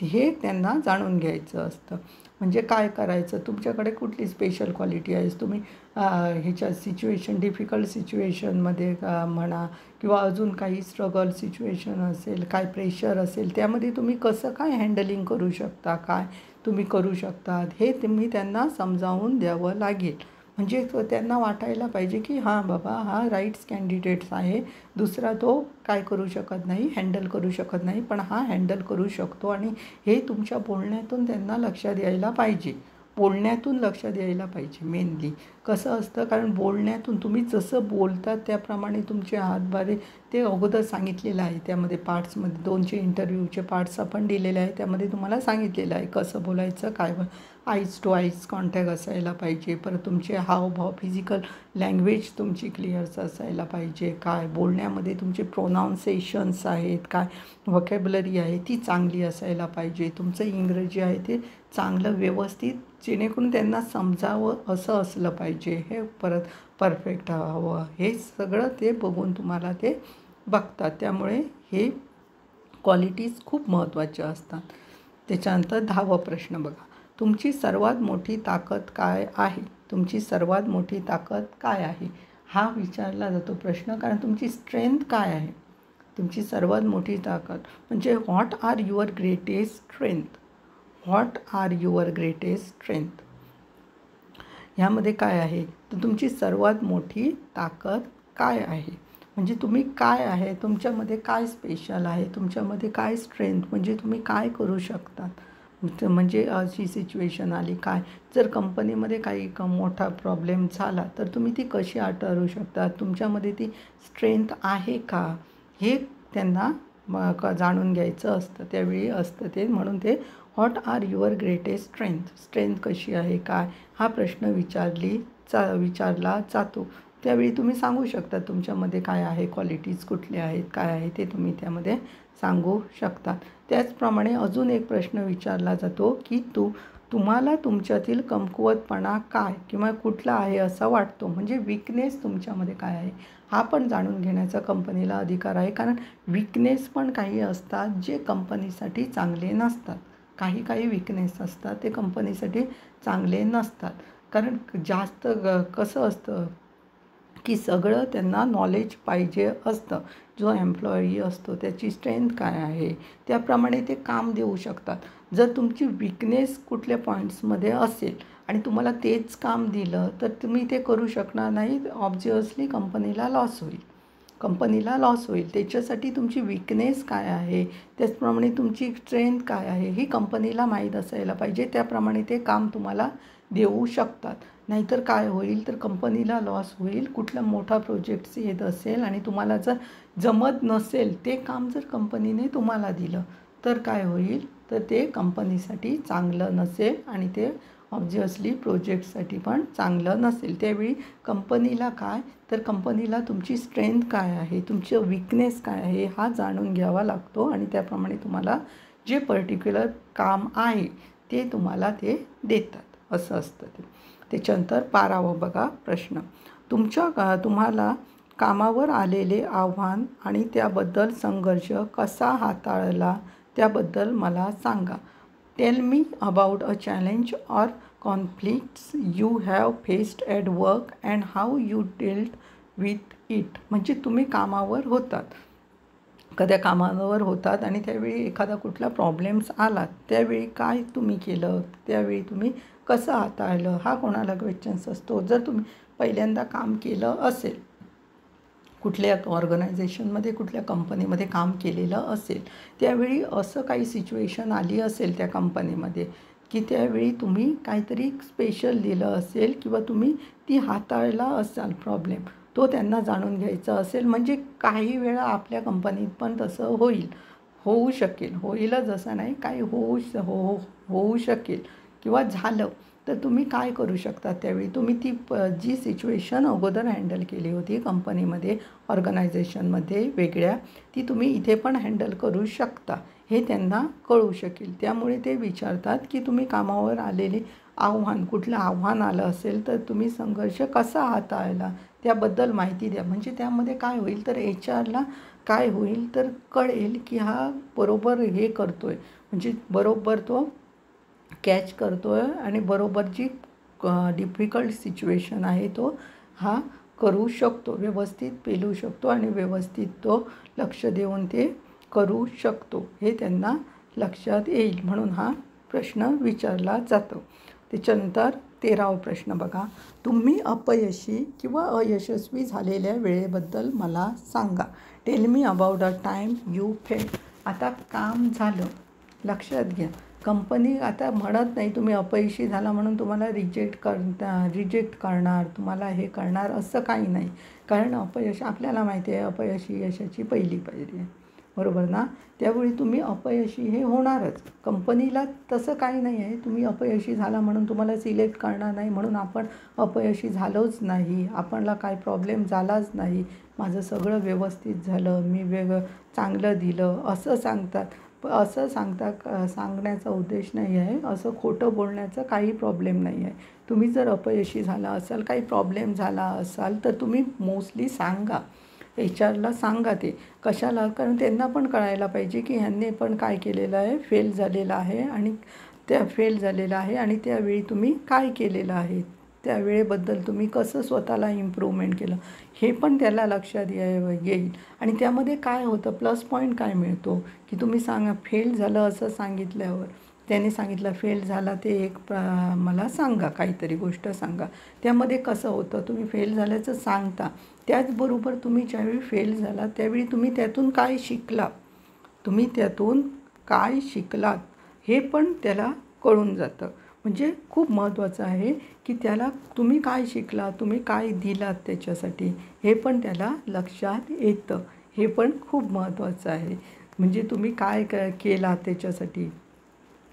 हे त्यांना जाणून घ्यायचं असतं. म्हणजे काय करायचं तुमच्याकडे कुठली स्पेशल क्वालिटी आहे. तुम्ही ह्याच्या डिफिकल्ट सिच्युएशनमध्ये म्हणा किंवा अजून काही स्ट्रगल सिच्युएशन असेल काय प्रेशर असेल त्यामध्ये तुम्ही कसं काय हँडलिंग करू शकता काय तुम्ही करू शकतात हे तुम्ही त्यांना समजावून द्यावं लागेल. म्हणजे त्यांना वाटायला पाहिजे की हां बाबा हा राईट्स कॅन्डिडेट्स आहे दुसरा तो काय करू शकत नाही हँडल करू शकत नाही पण हा हँडल करू शकतो आणि हे तुमच्या बोलण्यातून त्यांना लक्षात यायला पाहिजे. बोलण्यातून लक्षात यायला पाहिजे मेनली कसं असतं कारण बोलण्यातून तुम्ही जसं बोलतात त्याप्रमाणे तुमचे हातभारे ते अगोदर सांगितलेलं आहे त्यामध्ये पार्ट्समध्ये 2चे इंटरव्ह्यूचे पार्ट्स आपण दिलेले आहे त्यामध्ये तुम्हाला सांगितलेलं आहे कसं बोलायचं काय आईज टू आईज कॉन्टॅक्ट असायला पाहिजे. परत तुमचे हावभाव फिजिकल लँग्वेज तुमची क्लिअर्स असायला पाहिजे. काय बोलण्यामध्ये तुमचे प्रोनाऊन्सेशन्स आहेत काय व्हॉकॅब्युलरी आहे ती चांगली असायला पाहिजे. तुमचं इंग्रजी आहे ते चांगलं व्यवस्थित जेणेकरून त्यांना समजावं असं असलं पाहिजे. हे परत परफेक्ट हवं हे सगळं ते बघून तुम्हाला ते बघतात. त्यामुळे हे क्वालिटीज खूप महत्त्वाच्या असतात. त्याच्यानंतर 10वा प्रश्न बघा. तुमची सर्वात मोठी ताकद काय आहे. तुमची सर्वात मोठी ताकद काय आहे हा विचारला जातो प्रश्न कारण तुमची स्ट्रेंथ काय आहे. तुमची सर्वात मोठी ताकद म्हणजे what are your greatest strength. What are your greatest strength ह्यामध्ये काय आहे तर तुमची सर्वात मोठी ताकद काय आहे. म्हणजे तुम्ही काय आहे तुमच्यामध्ये काय स्पेशल आहे तुमच्यामध्ये काय स्ट्रेंथ म्हणजे तुम्ही काय करू शकतात. म्हणजे अशी सिच्युएशन आली काय जर कंपनीमध्ये काही मोठा प्रॉब्लेम झाला तर तुम्ही ती कशी हाताळू शकता तुमच्यामध्ये ती स्ट्रेंथ आहे का हे त्यांना जाणून घ्यायचं असतं त्यावेळी असतं ते. म्हणून ते what are your greatest strength strength कशी आहे काय हा प्रश्न विचारला जातो. त्यावेळी तुम्ही सांगू शकता तुमच्यामध्ये काय आहे क्वालिटीज कुठल्या आहेत काय आहे ते तुम्ही त्यामध्ये सांगू शकता. त्याचप्रमाणे अजून एक प्रश्न विचारला जातो की तुम्हाला तुमच्यातील कमकुवतपणा काय किंवा कुठला आहे असा वाटतो. म्हणजे विकनेस तुमच्यामध्ये काय आहे हा पण जाणून घेण्याचा कंपनीला अधिकार आहे. कारण विकनेस पण काही असतात जे कंपनीसाठी चांगले नसतात. काही विकनेस असतात ते कंपनीसाठी चांगले नसतात. कारण जास्त कसं असतं की सगळं त्यांना नॉलेज पाहिजे असतं. जो एम्प्लॉई असतो त्याची स्ट्रेंथ काय आहे त्याप्रमाणे ते काम देऊ शकतात. जर तुमची विकनेस कुठल्या पॉईंट्समध्ये असेल आणि तुम्हाला तेच काम दिलं तर तुम्ही ते करू शकणार नाही. ऑब्व्हियसली कंपनीला लॉस होईल. त्याच्यासाठी तुमची विकनेस काय आहे त्याचप्रमाणे तुमची स्ट्रेंथ काय आहे ही कंपनीला माहीत असायला पाहिजे. त्याप्रमाणे ते काम तुम्हाला देऊ शकतात. नाहीतर काय होईल तर कंपनीला लॉस होईल. कुठला मोठा प्रोजेक्ट्स येत असेल आणि तुम्हाला जर जमत नसेल ते काम जर कंपनीने तुम्हाला दिलं तर काय होईल तर ते कंपनीसाठी चांगलं नसेल आणि ते ऑब्व्हियसली प्रोजेक्टसाठी पण चांगलं नसेल. त्यावेळी कंपनीला काय तर कंपनीला तुमची स्ट्रेंथ काय आहे तुमचं विकनेस काय आहे हा जाणून घ्यावा लागतो आणि त्याप्रमाणे तुम्हाला जे पर्टिक्युलर काम आहे ते तुम्हाला ते देतात असं असतं ते. त्याच्यानंतर 12वा बघा प्रश्न. तुम्हाला कामावर आलेले आव्हान आणि त्याबद्दल संघर्ष कसा हाताळला त्याबद्दल मला सांगा. Tell me about a challenge or conflicts you have faced at work and how you dealt with it. म्हणजे तुम्ही कामावर होतात, एखाद्या कामावर होतात आणि त्यावेळी एखादा कुठला प्रॉब्लेम्स आला, त्यावेळी काय तुम्ही केलं, त्यावेळी तुम्ही कसं हाताळलं, हा कोणाला क्वेश्चन्स असतो. जर तुम्ही पहिल्यांदा काम केलं असेल, कुठल्या ऑर्गनायझेशनमध्ये, कुठल्या कंपनीमध्ये काम केलेलं असेल, त्यावेळी असं काही सिच्युएशन आली असेल त्या कंपनीमध्ये की त्यावेळी तुम्ही काहीतरी स्पेशल दिलं असेल किंवा तुम्ही ती हाताळला असाल प्रॉब्लेम, तो त्यांना जाणून घ्यायचा असेल. म्हणजे काही वेळा आपल्या कंपनीत पण तसं होऊ शकेल, होईलच असं नाही, काही होऊ शकेल किंवा झालं, तर तुम्ही काय करू शकता त्यावेळी. तुम्ही ती जी सिच्युएशन अगोदर हँडल केली होती कंपनीमध्ये, ऑर्गनायझेशनमध्ये वेगळ्या, ती तुम्ही इथे पण हँडल करू शकता, हे त्यांना कळू शकेल. त्यामुळे ते विचारतात की तुम्ही कामावर आलेले कुठलं आव्हान आलं असेल तर तुम्ही संघर्ष कसा हाताळला, त्याबद्दल माहिती द्या. म्हणजे त्यामध्ये काय होईल तर HR काय होईल तर कळेल की हा बरोबर हे करतो आहे, म्हणजे बरोबर तो कॅच करतो आहे आणि बरोबर जी डिफिकल्ट सिच्युएशन आहे तो हा करू शकतो, व्यवस्थित पेलू शकतो आणि व्यवस्थित तो लक्ष देऊन ते करू शकतो, हे त्यांना लक्षात येईल. म्हणून हा प्रश्न विचारला जातो. त्याच्यानंतर 13वा प्रश्न बघा. तुम्ही अपयशी किंवा अयशस्वी झालेल्या वेळेबद्दल मला सांगा. Tell me about a time you failed. आता काम झालं, लक्षात घ्या, कंपनी आता म्हणत नाही तुम्ही अपयशी झाला म्हणून तुम्हाला रिजेक्ट करणार, तुम्हाला हे करणार, असं काही नाही. कारण अपयश आपल्याला माहिती आहे, अपयशी यशाची पहिली पायरी आहे, बरोबर ना. त्यावेळी तुम्ही अपयशी हे होणारच. कंपनीला तसं काही नाही आहे, तुम्ही अपयशी झाला म्हणून तुम्हाला सिलेक्ट करणार नाही, म्हणून आपण अपयशी झालोच नाही, आपणला काय प्रॉब्लेम झालाच नाही, माझं सगळं व्यवस्थित झालं, मी चांगलं दिलं, असं सांगतात. असं सांगण्याचा उद्देश नाही आहे, असं खोटं बोलण्याचा काही प्रॉब्लेम नाही आहे. तुम्ही जर अपयशी झाला असाल, काही प्रॉब्लेम झाला असाल, तर तुम्ही मोस्टली सांगा, HR सांगा. ते कशाला, कारण त्यांना पण कळायला पाहिजे की ह्यांनी पण काय केलेलं आहे, फेल झालेलं आहे आणि त्यावेळी तुम्ही काय केलेलं आहे, त्यावेळेबद्दल तुम्ही कसं स्वतःला इम्प्रूव्हमेंट केलं, हे पण त्याला लक्षात येईल. आणि त्यामध्ये काय होतं, प्लस पॉईंट काय मिळतो की तुम्ही फेल झालं असं सांगितल्यावर, त्याने सांगितलं फेल झाला, ते एक मला सांगा, काहीतरी गोष्ट सांगा. त्यामध्ये कसं होतं, तुम्ही फेल झाल्याचं सांगता, त्याचबरोबर तुम्ही ज्यावेळी फेल झाला त्यावेळी तुम्ही त्यातून काय शिकलात, हे पण त्याला कळून जातं. म्हणजे खूप महत्त्वाचं आहे की त्याला तुम्ही काय शिकला, तुम्ही काय दिलात त्याच्यासाठी, हे पण त्याला लक्षात येतं. हे पण खूप महत्त्वाचं आहे. म्हणजे तुम्ही काय केलात त्याच्यासाठी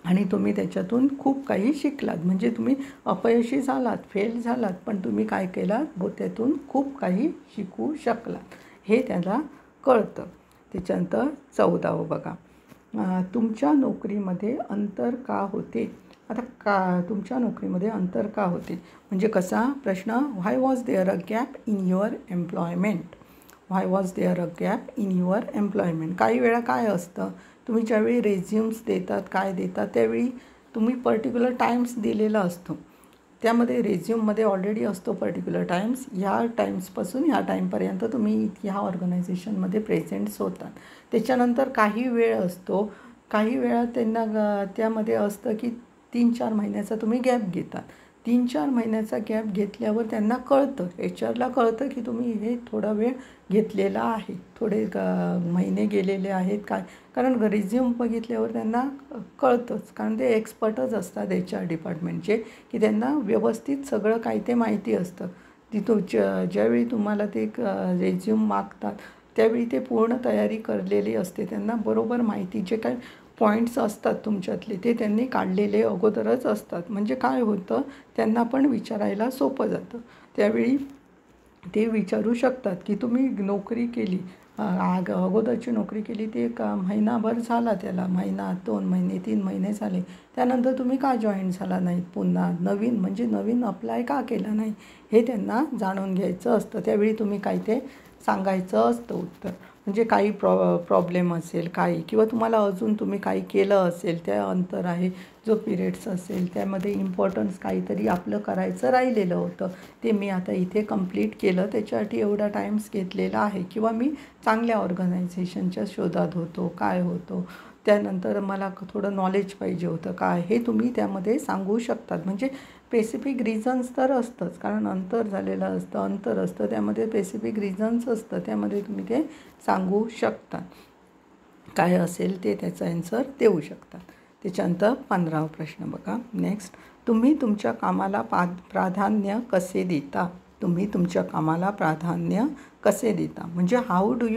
आणि तुम्ही त्याच्यातून खूप काही शिकलात. म्हणजे तुम्ही अपयशी झालात, फेल झालात, पण तुम्ही काय केलात, त्यातून खूप काही शिकू शकलात, हे त्याला कळतं. त्याच्यानंतर 14वं बघा. तुमच्या नोकरीमध्ये अंतर का होते. आता तुमच्या नोकरीमध्ये अंतर का होते म्हणजे कसा प्रश्न. Why was there a gap in your employment. काही वेळा काय असतं, तुम्ही ज्यावेळी रेझ्युम्स देतात, काय देतात, त्यावेळी तुम्ही पर्टिक्युलर टाईम्स दिलेला असतो. त्यामध्ये रेझ्यूममध्ये ऑलरेडी असतो पर्टिक्युलर टाईम्स, ह्या टाईम्सपासून ह्या टाईमपर्यंत तुम्ही ह्या ऑर्गनायझेशनमध्ये प्रेझेंट्स होतात. त्याच्यानंतर काही वेळ असतो, काही वेळा त्यांना त्यामध्ये असतं की 3-4 महिन्याचा तुम्ही गॅप घेतात. 3-4 महिन्याचा गॅप घेतल्यावर त्यांना कळतं, HR कळतं की तुम्ही हे थोडा वेळ घेतलेला आहे, थोडे महिने गेलेले आहेत काय, कारण रिझ्यूम बघितल्यावर त्यांना कळतंच, कारण ते एक्सपर्टच असतात HR डिपार्टमेंटचे, की त्यांना व्यवस्थित सगळं काही ते माहिती असतं. तिथं ज्यावेळी तुम्हाला ते रेझ्यूम मागतात त्यावेळी ते पूर्ण तयारी करलेली असते, त्यांना बरोबर माहिती, जे काय पॉईंट्स असतात तुमच्यातले ते त्यांनी काढलेले अगोदरच असतात. म्हणजे काय होतं, त्यांना पण विचारायला सोपं जातं. त्यावेळी ते विचारू शकतात की तुम्ही नोकरी केली, अगोदरची नोकरी केली, ती एक महिनाभर झाला, त्याला महिना, 2 महिने, 3 महिने झाले, त्यानंतर तुम्ही का जॉईन झाला नाहीत पुन्हा, नवीन अप्लाय का केला नाही, हे त्यांना जाणून घ्यायचं असतं. त्यावेळी तुम्ही काय ते सांगायचं असतं उत्तर. म्हणजे काही प्रॉब्लेम असेल काही, किंवा तुम्हाला अजून तुम्ही काही केलं असेल, त्या अंतर आहे जो पिरियड्स असेल त्यामध्ये इम्पॉर्टन्स काहीतरी आपलं करायचं राहिलेलं होतं, ते मी आता इथे कंप्लीट केलं, त्याच्यासाठी एवढा टाईम्स घेतलेला आहे. किंवा मी चांगल्या ऑर्गनायझेशनच्या शोधात होतो, काय होतो, त्यानंतर मला थोडं नॉलेज पाहिजे होतं काय, हे तुम्ही त्यामध्ये सांगू शकतात. म्हणजे स्पेसिफिक रिझन्स तर असतंच, कारण अंतर झालेलं असतं, अंतर असतं, त्यामध्ये स्पेसिफिक रिझन्स असतं, त्यामध्ये तुम्ही ते सांगू शकता. काय असेल ते त्याचा ॲन्सर देऊ शकतात. त्याच्यानंतर 15वा प्रश्न बघा. नेक्स्ट, तुम्ही तुमच्या कामाला प्राधान्य कसे देता? तुम्ही तुमच्या कामाला प्राधान्य कसे देता? म्हणजे how do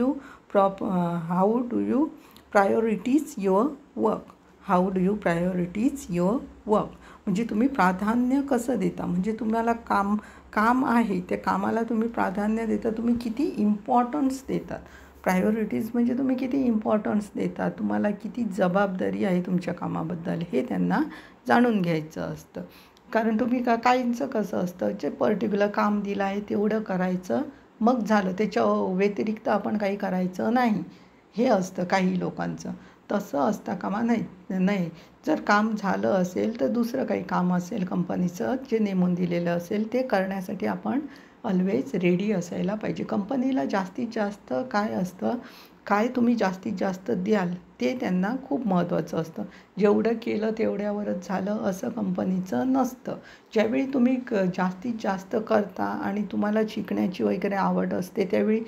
you priorities your work? How do you priorities your work? म्हणजे तुम्ही प्राधान्य कसं देता? म्हणजे तुम्हाला काम आहे, त्या कामाला तुम्ही प्राधान्य देता, तुम्ही किती इम्पॉर्टन्स देतात. प्रायोरिटीज म्हणजे तुम्ही किती इम्पॉर्टन्स देता, तुम्हाला किती जबाबदारी आहे तुमच्या कामाबद्दल, हे त्यांना जाणून घ्यायचं असतं. कारण तुम्ही काहींचं कसं असतं, जे पर्टिक्युलर काम दिलं आहे तेवढं करायचं, मग झालं, त्याच्या व्यतिरिक्त आपण काही करायचं नाही, हे असतं काही लोकांचं. तसं असता कामा नाही. जर काम झालं असेल तर दुसरं काही काम असेल कंपनीचं जे नेमून दिलेलं असेल ते करण्यासाठी आपण ऑलवेज रेडी असायला पाहिजे. कंपनीला जास्तीत जास्त काय असतं, काय तुम्ही जास्तीत जास्त द्याल ते त्यांना खूप महत्त्वाचं असतं. जेवढं केलं तेवढ्यावरच झालं असं कंपनीचं नसतं. ज्यावेळी तुम्ही जास्तीत जास्त करता आणि तुम्हाला शिकण्याची वगैरे आवड असते, त्यावेळी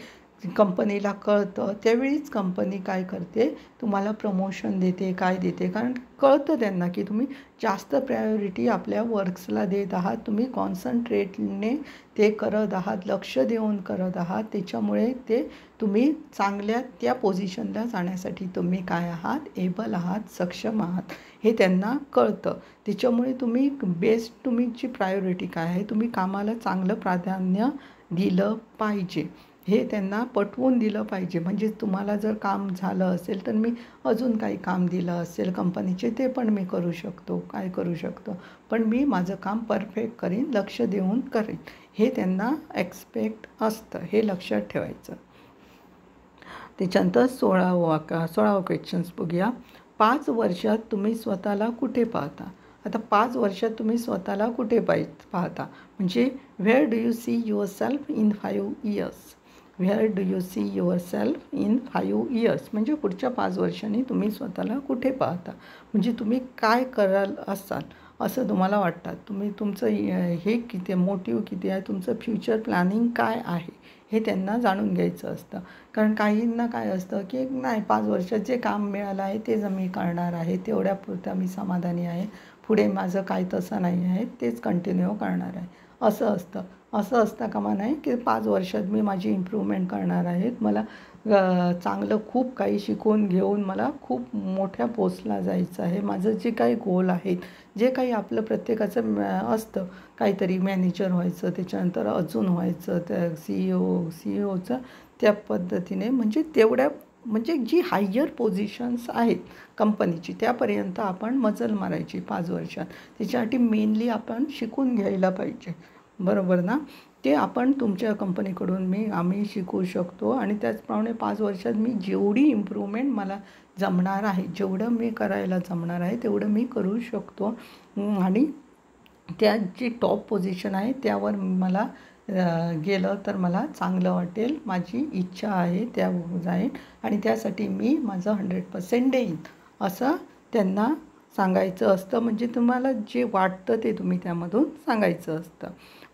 कंपनीला कळतं, त्यावेळीच कंपनी काय करते, तुम्हाला प्रमोशन देते, काय देते. कारण कळतं त्यांना की तुम्ही जास्त प्रायोरिटी आपल्या वर्क्सला देत आहात, तुम्ही कॉन्सन्ट्रेटने ते करत आहात, लक्ष देऊन करत आहात. त्याच्यामुळे ते तुम्ही चांगल्या त्या पोझिशनला जाण्यासाठी तुम्ही काय आहात, एबल आहात, सक्षम आहात, हे त्यांना कळतं. त्याच्यामुळे तुम्ही बेस्ट, तुमची प्रायोरिटी काय आहे, तुम्ही कामाला चांगलं प्राधान्य दिलं पाहिजे, हे त्यांना पटवून दिलं पाहिजे. म्हणजे तुम्हाला जर काम झालं असेल तर मी अजून काही काम दिलं असेल कंपनीचे, ते पण मी करू शकतो, काय करू शकतो, पण मी माझं काम परफेक्ट करीन, लक्ष देऊन करेन, हे त्यांना एक्सपेक्ट असतं, हे लक्षात ठेवायचं. त्याच्यानंतर 16वा क्वेश्चन्स बघूया. 5 वर्षात तुम्ही स्वतःला कुठे पाहता? आता 5 वर्षात तुम्ही स्वतःला कुठे पाहता? म्हणजे where do you see your self in 5 years? Where do you see your self in 5 years? म्हणजे पुढच्या 5 वर्षांनी तुम्ही स्वतःला कुठे पाहता? म्हणजे तुम्ही काय कराल असाल असं तुम्हाला वाटतात. तुम्ही तुमचं हे किती मोटिव्ह किती आहे, तुमचं फ्युचर प्लॅनिंग काय आहे, हे त्यांना जाणून घ्यायचं असतं. कारण काहींना काय असतं की नाही, 5 वर्षात जे काम मिळालं आहे तेच मी करणार आहे, तेवढ्यापुरता मी समाधानी आहे, पुढे माझं काय तसं नाही आहे, तेच कंटिन्यू करणार आहे, असं असतं. असं असता कामा नाही की 5 वर्षात मी माझी इम्प्रूव्हमेंट करणार आहे, मला चांगलं खूप काही शिकून घेऊन मला खूप मोठ्या पोस्टला जायचं आहे, माझं जे काही गोल आहेत, जे काही आपलं प्रत्येकाचं असतं, काहीतरी मॅनेजर व्हायचं, त्याच्यानंतर अजून व्हायचं, त्या CEO त्या पद्धतीने, म्हणजे तेवढ्या, म्हणजे जी हायर पोझिशन्स आहेत कंपनीची त्यापर्यंत आपण मजल मारायची 5 वर्षात. त्याच्यासाठी मेनली आपण शिकून घ्यायला पाहिजे, बरोबर ना? ते आपण तुमच्या कंपनीकडून आम्ही शिकू शकतो आणि त्याचप्रमाणे 5 वर्षात मी जेवढी इम्प्रूव्हमेंट मला जमणार आहे, जेवढं मी करायला जमणार आहे तेवढं मी करू शकतो आणि त्या जी टॉप पोझिशन आहे त्यावर मला गेलं तर मला चांगलं वाटेल, माझी इच्छा आहे त्या जाईन आणि त्यासाठी मी माझं 100% देईन, असं त्यांना सांगायचं असतं. म्हणजे तुम्हाला जे वाटतं ते तुम्ही त्यामधून सांगायचं असतं.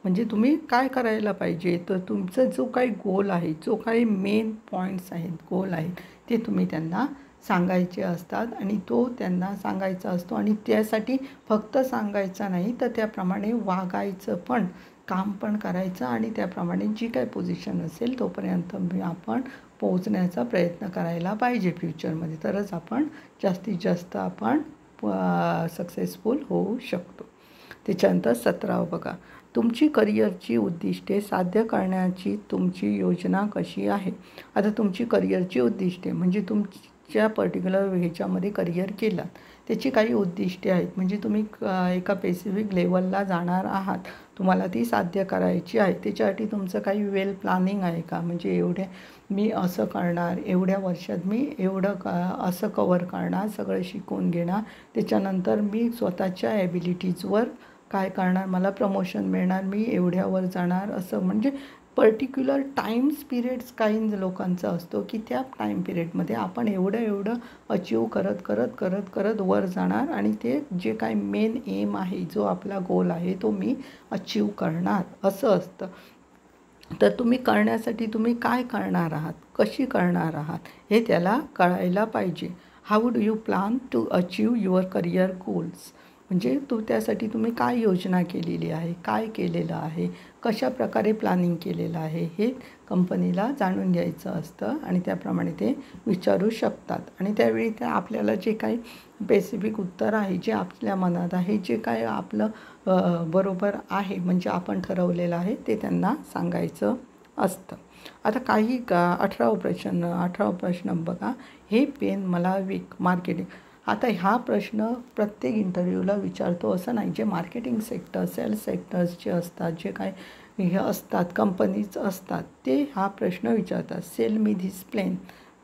म्हणजे तुम्ही काय करायला पाहिजे, तर तुमचं जो काही गोल आहे, जो काही मेन पॉईंट्स आहेत, गोल आहेत, ते तुम्ही त्यांना सांगायचे असतात आणि तो त्यांना सांगायचा असतो. आणि त्यासाठी फक्त सांगायचं नाही तर त्याप्रमाणे वागायचं पण, काम पण करायचं आणि त्याप्रमाणे जी काही पोझिशन असेल तोपर्यंत आपण पोहोचण्याचा प्रयत्न करायला पाहिजे फ्युचरमध्ये, तरच आपण जास्तीत जास्त आपण सक्सेसफुल होऊ शकतो. त्याच्यानंतर 17वा बघा. तुमची करिअरची उद्दिष्टे साध्य करण्याची तुमची योजना कशी आहे? आता तुमची करिअरची उद्दिष्टे म्हणजे ज्या पर्टिक्युलर ह्याच्यामध्ये करिअर केलात त्याची काही उद्दिष्टे आहेत. म्हणजे तुम्ही एका स्पेसिफिक लेवलला जाणार आहात, तुम्हाला ती साध्य करायची आहे. त्याच्यासाठी तुमचं काही वेल प्लॅनिंग आहे का? म्हणजे मी असं करणार, एवढ्या वर्षात मी असं कवर करणार, सगळं शिकून घेणार, त्याच्यानंतर मी स्वतःच्या ॲबिलिटीजवर काय करणार, मला प्रमोशन मिळणार, मी एवढ्यावर जाणार, असं म्हणजे पर्टिक्युलर टाईम्स पिरियड्स काही लोकांचा असतो की त्या टाईम पिरियडमध्ये आपण एवढं अचीव करत वर जाणार आणि ते जे काही मेन एम आहे, जो आपला गोल आहे तो मी अचीव करणार असं असतं. तर तुम्ही करण्यासाठी तुम्ही काय करणार आहात, कशी करणार आहात हे त्याला कळायला पाहिजे. How do you plan to achieve your career goals? म्हणजे त्यासाठी तुम्ही काय योजना केलेली आहे, काय केलेलं आहे, कशा प्रकारे प्लॅनिंग केलेलं आहे हे कंपनीला जाणून घ्यायचं असतं आणि त्याप्रमाणे ते विचारू शकतात. आणि त्यावेळी ते आपल्याला जे काही स्पेसिफिक उत्तर आहे, जे आपल्या मनात आहे, जे काय आपलं बरोबर आहे, म्हणजे आपण ठरवलेलं आहे ते त्यांना सांगायचं असतं. आता काही 18वा प्रश्न बघा. हे पेन मला मार्केटिंग. आता हा प्रश्न प्रत्येक इंटरव्ह्यूला विचारतो असं नाही. जे मार्केटिंग सेक्टर, सेल्स सेक्टर्स जे असतात, जे काय हे असतात, कंपनीज असतात, ते हा प्रश्न विचारतात. सेल मी धिस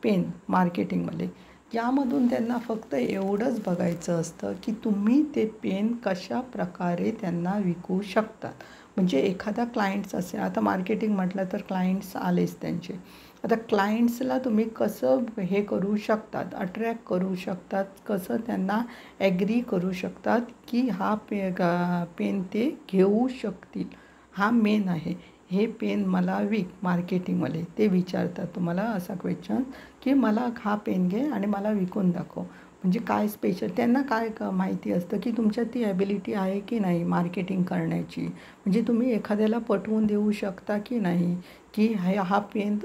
पेन मार्केटिंगमध्ये. यामधून त्यांना फक्त एवढंच बघायचं असतं की तुम्ही ते पेन कशा प्रकारे त्यांना विकू शकतात. म्हणजे एखादा क्लायंट्स असेल, आता मार्केटिंग म्हटलं तर क्लायंट्स आलेच त्यांचे. आता क्लायंट्सला तुम्ही कसं हे करू शकतात, अट्रॅक्ट करू शकतात, कसं त्यांना ॲग्री करू शकतात की हा पेन ते घेऊ शकतील, हा मेन आहे. हे पेन मला मार्केटिंगमध्ये ते विचारतात तुम्हाला असा क्वेश्चन की मला हा पेन घे आणि मला विकून दाखव. म्हणजे काय स्पेशल त्यांना काय माहिती असतं की तुमच्यात ती ॲबिलिटी आहे की नाही मार्केटिंग करण्याची. म्हणजे तुम्ही एखाद्याला पटवून देऊ शकता की नाही की हा पेन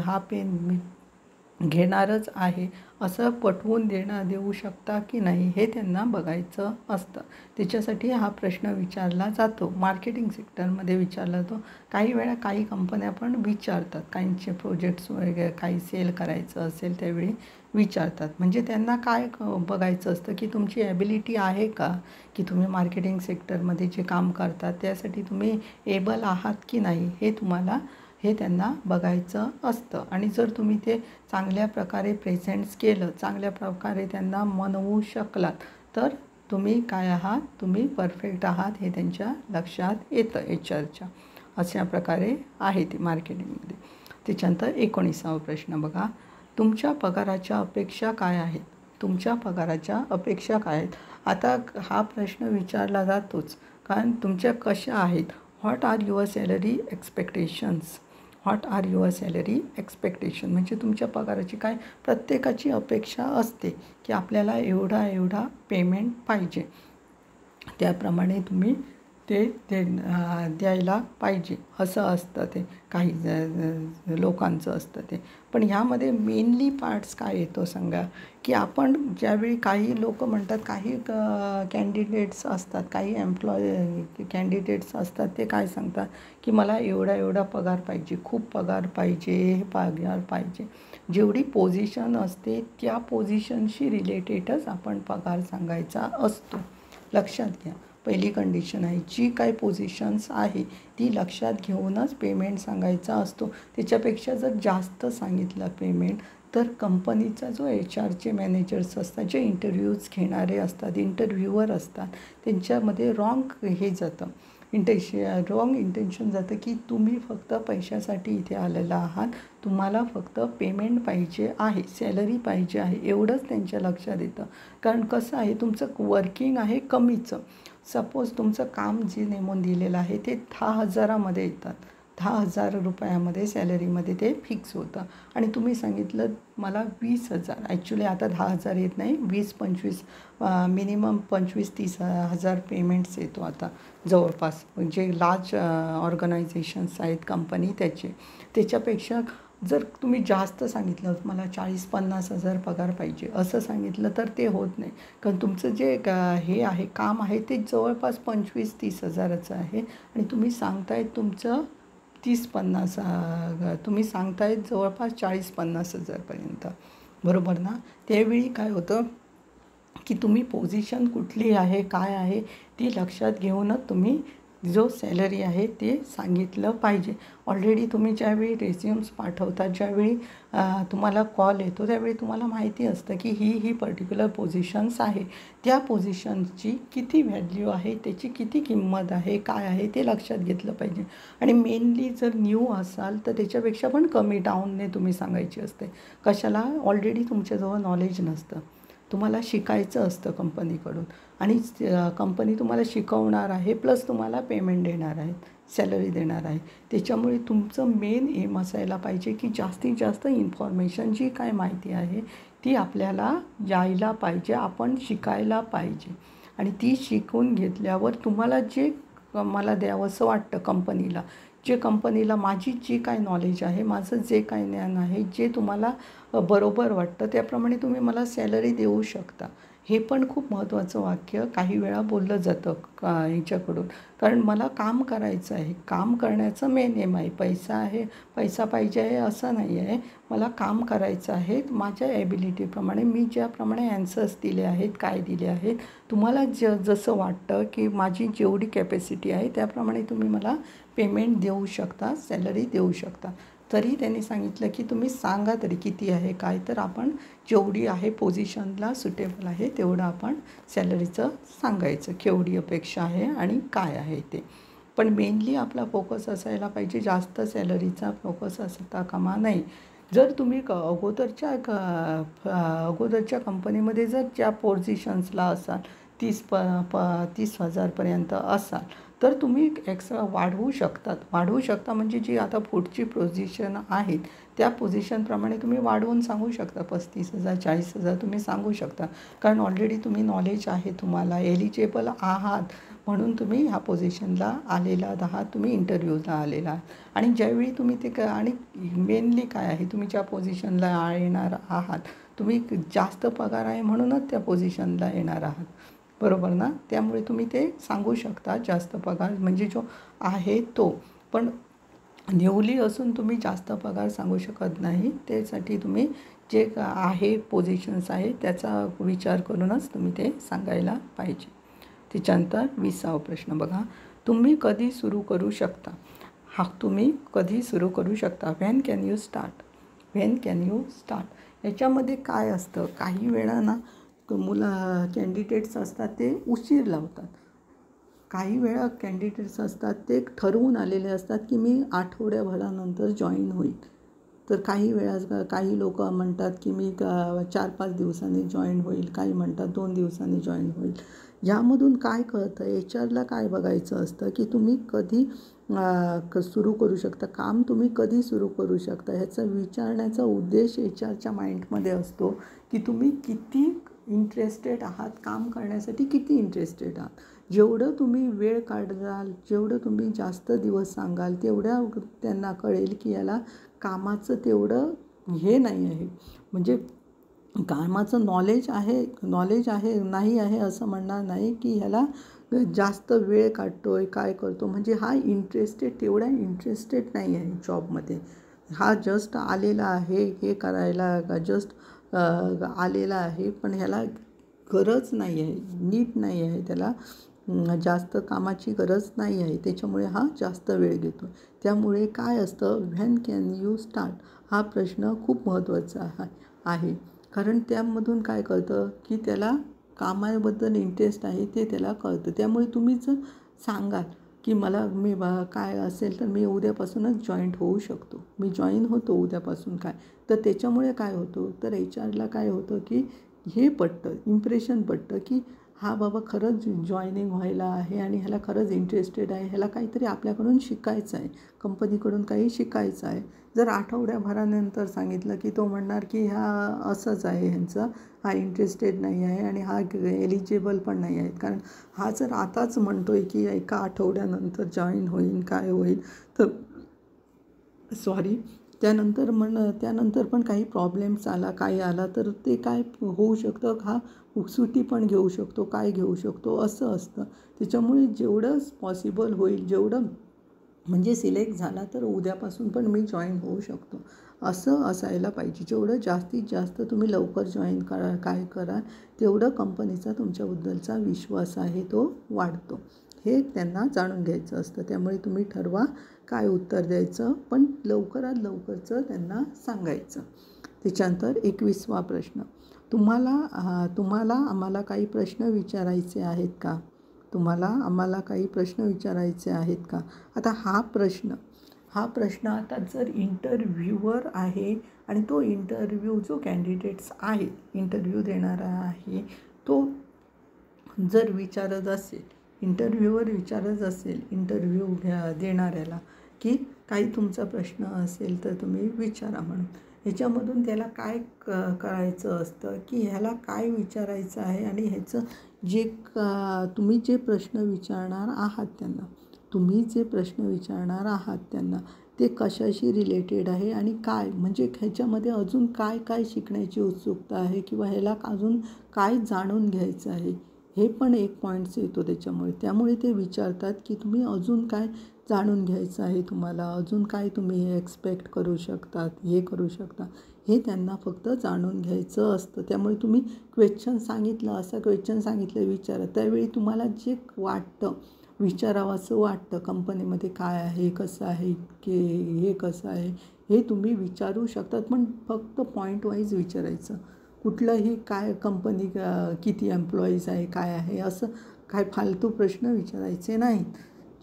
हा पेन मी घेणारच आहे असं पटवून देऊ शकता की नाही हे त्यांना बघायचं असतं. त्याच्यासाठी हा प्रश्न विचारला जातो. मार्केटिंग सेक्टरमध्ये विचारला जातो. काही वेळा काही कंपन्या पण विचारतात, काहींचे प्रोजेक्ट्स वगैरे काही सेल करायचं असेल त्यावेळी विचारतात. म्हणजे त्यांना काय बघायचं असतं की तुमची ॲबिलिटी आहे का, की तुम्ही मार्केटिंग सेक्टरमध्ये जे काम करतात त्यासाठी तुम्ही एबल आहात की नाही हे त्यांना बघायचं असतं. आणि जर तुम्ही ते चांगल्या प्रकारे प्रेझेंट्स केलं, चांगल्या प्रकारे त्यांना मनवू शकलात, तर तुम्ही काय आहात, तुम्ही परफेक्ट आहात हे त्यांच्या लक्षात येतं. HRच्या अशा प्रकारे आहे ती मार्केटिंगमध्ये. त्याच्यानंतर 19वा प्रश्न बघा. तुमच्या पगाराच्या अपेक्षा काय आहेत? तुमच्या पगाराच्या अपेक्षा काय आहेत? आता हा प्रश्न विचारला जातोच, कारण तुमच्या कशा आहेत. What are your salary expectations? What are your salary expectation? म्हणजे तुमच्या पगाराची काय, प्रत्येकाची अपेक्षा असते की आपल्याला एवढा पेमेंट पाहिजे, त्याप्रमाणे तुम्ही ते द्यायला पाहिजे असं असतं. ते काही लोकांचं असतं ते. पण ह्यामध्ये मेनली पार्ट्स काय येतो सांगा, की आपण ज्यावेळी काही लोक म्हणतात, काही कॅन्डिडेट्स असतात, काही कॅन्डिडेट्स असतात, ते काय सांगतात की मला एवढा पगार पाहिजे, खूप पगार पाहिजे, हे पगार पाहिजे. जेवढी पोझिशन असते त्या पोझिशनशी रिलेटेडच आपण पगार सांगायचा असतो. लक्षात घ्या. पहिली कंडिशन आहे, जी काही पोझिशन्स आहे ती लक्षात घेऊनच पेमेंट सांगायचा असतो. त्याच्यापेक्षा जर जास्त सांगितलं पेमेंट, तर कंपनीचा जो HRचे मॅनेजर्स असतात, जे इंटरव्ह्यूज घेणारे असतात, इंटरव्ह्यूवर असतात, त्यांच्यामध्ये रॉंग इंटेन्शन जातं की तुम्ही फक्त पैशासाठी इथे आलेला आहात, तुम्हाला फक्त पेमेंट पाहिजे आहे, सॅलरी पाहिजे आहे, एवढंच त्यांच्या लक्षात येतं. कारण कसं आहे, तुमचं वर्किंग आहे कमीचं. सपोज तुमचं काम जे नेमून दिलेलं आहे ते 10,000मध्ये येतात, 10,000 रुपयामध्ये सॅलरीमध्ये ते फिक्स होतं. आणि तुम्ही सांगितलं मला 20,000, ॲक्च्युली आता 10,000 येत नाही, 20-25 मिनिमम 25-30 हजार पेमेंट्स येतो आता जवळपास. म्हणजे लार्ज ऑर्गनायझेशन्स आहेत कंपनी त्याच्यापेक्षा जर तुम्ही जास्त सांगितलं, मला 40-50 हजार पगार पाहिजे असं सांगितलं, तर ते होत नाही. कारण तुमचं जे हे आहे, काम आहे, ते जवळपास 25-30 हजाराचं आहे आणि तुम्ही सांगतायत तुमचं 30-50, तुम्ही सांगतायत जवळपास 40-50 हजारपर्यंत. बरोबर ना. त्यावेळी काय होतं की तुम्ही पोझिशन कुठली आहे, काय आहे ती लक्षात घेऊनच तुम्ही जो सॅलरी आहे ते सांगितलं पाहिजे. ऑलरेडी तुम्ही ज्यावेळी रेझ्युम्स पाठवता, ज्यावेळी तुम्हाला कॉल येतो, त्यावेळी तुम्हाला माहिती असतं की ही पर्टिक्युलर पोझिशन्स आहे. त्या पोझिशन्सची किती व्हॅल्यू आहे, त्याची किती किंमत आहे, काय आहे ते लक्षात घेतलं पाहिजे. आणि मेनली जर न्यू असाल तर त्याच्यापेक्षा पण कमी डाऊनने तुम्ही सांगायची असते. कशाला? ऑलरेडी तुमच्याजवळ नॉलेज नसतं. तुम्हाला शिकायचं असतं कंपनीकडून आणि कंपनी तुम्हाला शिकवणार आहे, प्लस तुम्हाला पेमेंट देणार आहे, सॅलरी देणार आहे. त्याच्यामुळे तुमचं मेन एम असायला पाहिजे की जास्तीत जास्त इन्फॉर्मेशन जी काय माहिती आहे ती आपल्याला यायला पाहिजे, आपण शिकायला पाहिजे. आणि ती शिकून घेतल्यावर तुम्हाला जे मला द्यावंसं वाटतं कंपनीला, जे कंपनीला माझी जी काय नॉलेज आहे, माझं जे काय ज्ञान आहे, जे तुम्हाला बरोबर वाटतं त्याप्रमाणे तुम्ही मला सॅलरी देऊ शकता. हे पण खूप महत्त्वाचं वाक्य काही वेळा बोललं जातं ह्याच्याकडून. कारण मला काम करायचं आहे, काम करण्याचं मेन एम आहे. पैसा आहे, पैसा पाहिजे आहे असं नाही आहे. मला काम करायचं आहे, माझ्या ॲबिलिटीप्रमाणे मी ज्याप्रमाणे ॲन्सर्स दिले आहेत, काय दिले आहेत, तुम्हाला जसं वाटतं की माझी जेवढी कॅपॅसिटी आहे त्याप्रमाणे तुम्ही मला पेमेंट देऊ शकता, सॅलरी देऊ शकता. तरी त्यांनी सांगितलं की तुम्ही सांगा तरी किती आहे काय, तर आपण जेवढी आहे पोझिशनला सुटेबल आहे तेवढं आपण सॅलरीचं सांगायचं, केवढी अपेक्षा आहे आणि काय आहे ते. पण मेनली आपला फोकस असायला पाहिजे, जास्त सॅलरीचा फोकस असता कामा नये. जर तुम्ही अगोदरच्या कंपनीमध्ये जर ज्या पोझिशन्सला असाल 30,000पर्यंत असाल तर तुम्ही एक्स्ट्रा वाढवू शकता म्हणजे जी आता पुढची पोझिशन आहेत त्या पोझिशनप्रमाणे तुम्ही वाढवून सांगू शकता. 35,000 40,000 तुम्ही सांगू शकता. कारण ऑलरेडी तुम्ही नॉलेज आहे, तुम्हाला एलिजिबल आहात म्हणून तुम्ही ह्या पोझिशनला आलेला आहात, तुम्ही इंटरव्ह्यूला आलेला आहात. आणि ज्यावेळी तुम्ही ते आणि मेनली काय आहे, तुम्ही ज्या पोझिशनला येणार आहात तुम्ही जास्त पगार आहे म्हणूनच त्या पोझिशनला येणार आहात. बरोबर ना. त्यामुळे तुम्ही ते सांगू शकता जास्त पगार म्हणजे जो आहे तो. पण न्यूली असून तुम्ही जास्त पगार सांगू शकत नाही. त्यासाठी तुम्ही जे आहे पोझिशन्स आहे त्याचा विचार करूनच तुम्ही ते सांगायला पाहिजे. त्याच्यानंतर 20वा प्रश्न बघा. तुम्ही कधी सुरू करू शकता? तुम्ही कधी सुरू करू शकता? When can you start? When can you start? याच्यामध्ये काय असतं, काही वेळा ना कॅन्डिडेट्स असतात ते उशीर लावतात. काही वेळा कॅन्डिडेट्स असतात ते ठरवून आलेले असतात की मी आठवड्याभरानंतर जॉईन होईल. तर काही वेळा काही लोक म्हणतात की मी 4-5 दिवसांनी जॉईन होईल, काही म्हणतात 2 दिवसांनी जॉईन होईल. यामधून काय कळतं, HR ला काय बघायचं असतं की तुम्ही कधी सुरू करू शकता, काम तुम्ही कधी सुरू करू शकता. ह्याचा विचारण्याचा उद्देश HRच्या माइंडमध्ये असतो की तुम्ही किती इंटरेस्टेड आहात, काम करण्यासाठी किती इंटरेस्टेड आहात. जेवढं तुम्ही वेळ काढाल, जेवढं तुम्ही जास्त दिवस सांगाल तेवढ्या त्यांना कळेल की याला कामाचं तेवढं हे नाही आहे, म्हणजे कामाचं नॉलेज आहे नाही आहे असं म्हणणार नाही की ह्याला जास्त वेळ काढतो आहे, काय करतो, म्हणजे हा तेवढ्या इंटरेस्टेड नाही आहे जॉबमध्ये. हा जस्ट आलेला आहे हे करायला, जस्ट आलेला आहे, पण ह्याला गरज नाही आहे, नीट नाही आहे, त्याला जास्त कामाची गरज नाही आहे. त्याच्यामुळे हा जास्त वेळ घेतो. त्यामुळे काय असतं, व्हेन कॅन यू स्टार्ट हा प्रश्न खूप महत्त्वाचा आहे. कारण त्यामधून काय कळतं की त्याला कामाबद्दल इंटरेस्ट आहे ते त्याला कळतं. त्यामुळे तुम्ही जर सांगाल की मी काय असेल तर मी उद्यापासूनच जॉईंट होऊ शकतो, मी जॉईन होतो उद्यापासून काय, तर त्याच्यामुळे काय होतं, तर HRला काय होतं की हे पटतं, इम्प्रेशन पटतं की हा बाबा खरंच जॉईनिंग व्हायला आहे आणि ह्याला खरंच इंटरेस्टेड आहे, ह्याला काहीतरी आपल्याकडून शिकायचं आहे, कंपनीकडून काही शिकायचं आहे. जर आठवड्याभरानंतर सांगितलं की तो म्हणणार की असंच आहे ह्यांचं, हा इंटरेस्टेड नाही आहे आणि हा एलिजिबल पण नाही आहेत. कारण हा जर आताच म्हणतो आहे की एका आठवड्यानंतर जॉईन होईल, काय होईल, तर त्यानंतर पण काही प्रॉब्लेम्स काय आला तर ते काय होऊ शकतं, हा सुट्टी पण घेऊ शकतो, काय घेऊ शकतो, असं असतं. त्याच्यामुळे जेवढं पॉसिबल होईल, जेवढं म्हणजे सिलेक्ट झाला तर उद्यापासून पण मी जॉईन होऊ शकतो असं असायला पाहिजे. जेवढं जास्तीत जास्त तुम्ही लवकर जॉईन काय कराल तेवढं कंपनीचा तुमच्याबद्दलचा विश्वास आहे तो वाढतो. हे त्यांना जाणून घ्यायचं असतं. त्यामुळे तुम्ही ठरवा काय उत्तर द्यायचं, पण लवकरात लवकरचं त्यांना सांगायचं. त्याच्यानंतर 21वा प्रश्न, तुम्हाला आम्हाला काही प्रश्न विचारायचे आहेत का? तुम्हाला आम्हाला काही प्रश्न विचारायचे आहेत का? आता हा प्रश्न आता जर इंटरव्ह्यूवर आहे आणि तो इंटरव्ह्यू जो कॅन्डिडेट्स आहे, इंटरव्ह्यू देणारा आहे, तो जर इंटरव्ह्यूवर विचारत असेल इंटरव्ह्यू देणाऱ्याला की काही तुमचा प्रश्न असेल तर तुम्ही विचारा म्हणून, ह्याच्यामधून त्याला काय करायचं असतं की ह्याला काय विचारायचं आहे आणि ह्याचं तुम्ही जे प्रश्न विचारणार आहात त्यांना ते कशाशी रिलेटेड आहे आणि काय म्हणजे ह्याच्यामध्ये अजून काय काय शिकण्याची उत्सुकता आहे किंवा ह्याला अजून काय जाणून घ्यायचं आहे, हे पण एक पॉईंट्स येतो त्यामुळे ते विचारतात की तुम्ही अजून काय जाणून घ्यायचं आहे, तुम्हाला अजून काय तुम्ही हे एक्सपेक्ट करू शकता, हे त्यांना फक्त जाणून घ्यायचं असतं. त्यामुळे तुम्ही क्वेश्चन सांगितलं विचारा, त्यावेळी तुम्हाला जे वाटतं विचारावं असं वाटतं कंपनीमध्ये काय आहे, कसं आहे, की हे कसं आहे, हे तुम्ही विचारू शकतात. पण फक्त पॉईंट वाईज विचारायचं. कुठलंही काय कंपनी किती एम्प्लॉईज आहे, काय आहे, असं काय फालतू प्रश्न विचारायचे नाहीत.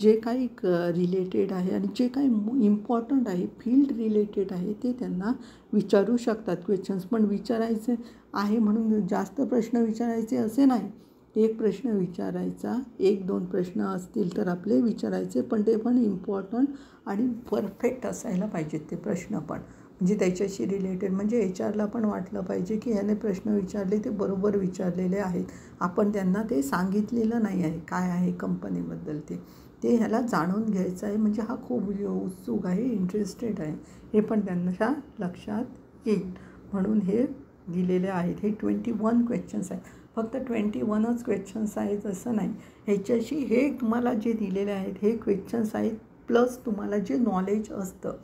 जे काही रिलेटेड आहे आणि जे काही इम्पॉर्टंट आहे, फील्ड रिलेटेड आहे, ते त्यांना विचारू शकतात क्वेश्चन्स. पण विचारायचे आहे म्हणून जास्त प्रश्न विचारायचे असे नाही. एक प्रश्न विचारायचा, 1-2 प्रश्न असतील तर आपले विचारायचे, पण ते पण इम्पॉर्टंट आणि परफेक्ट असायला पाहिजेत ते प्रश्न पण. म्हणजे त्याच्याशी रिलेटेड, म्हणजे HR ला पण वाटलं पाहिजे की ह्याने प्रश्न विचारले ते बरोबर विचारलेले आहेत. आपण त्यांना ते सांगितलेलं नाही आहे काय आहे कंपनीबद्दल, ते ह्याला जाणून घ्यायचं आहे. म्हणजे हा खूप उत्सुक आहे, इंटरेस्टेड आहे, हे पण त्यांच्या लक्षात येईल. म्हणून हे दिलेले आहेत. हे 21 क्वेश्चन्स आहेत. फक्त 21च क्वेश्चन्स आहेत असं नाही. ह्याच्याशी हे तुम्हाला जे दिलेले आहेत हे क्वेश्चन्स आहेत, प्लस तुम्हाला जे नॉलेज असतं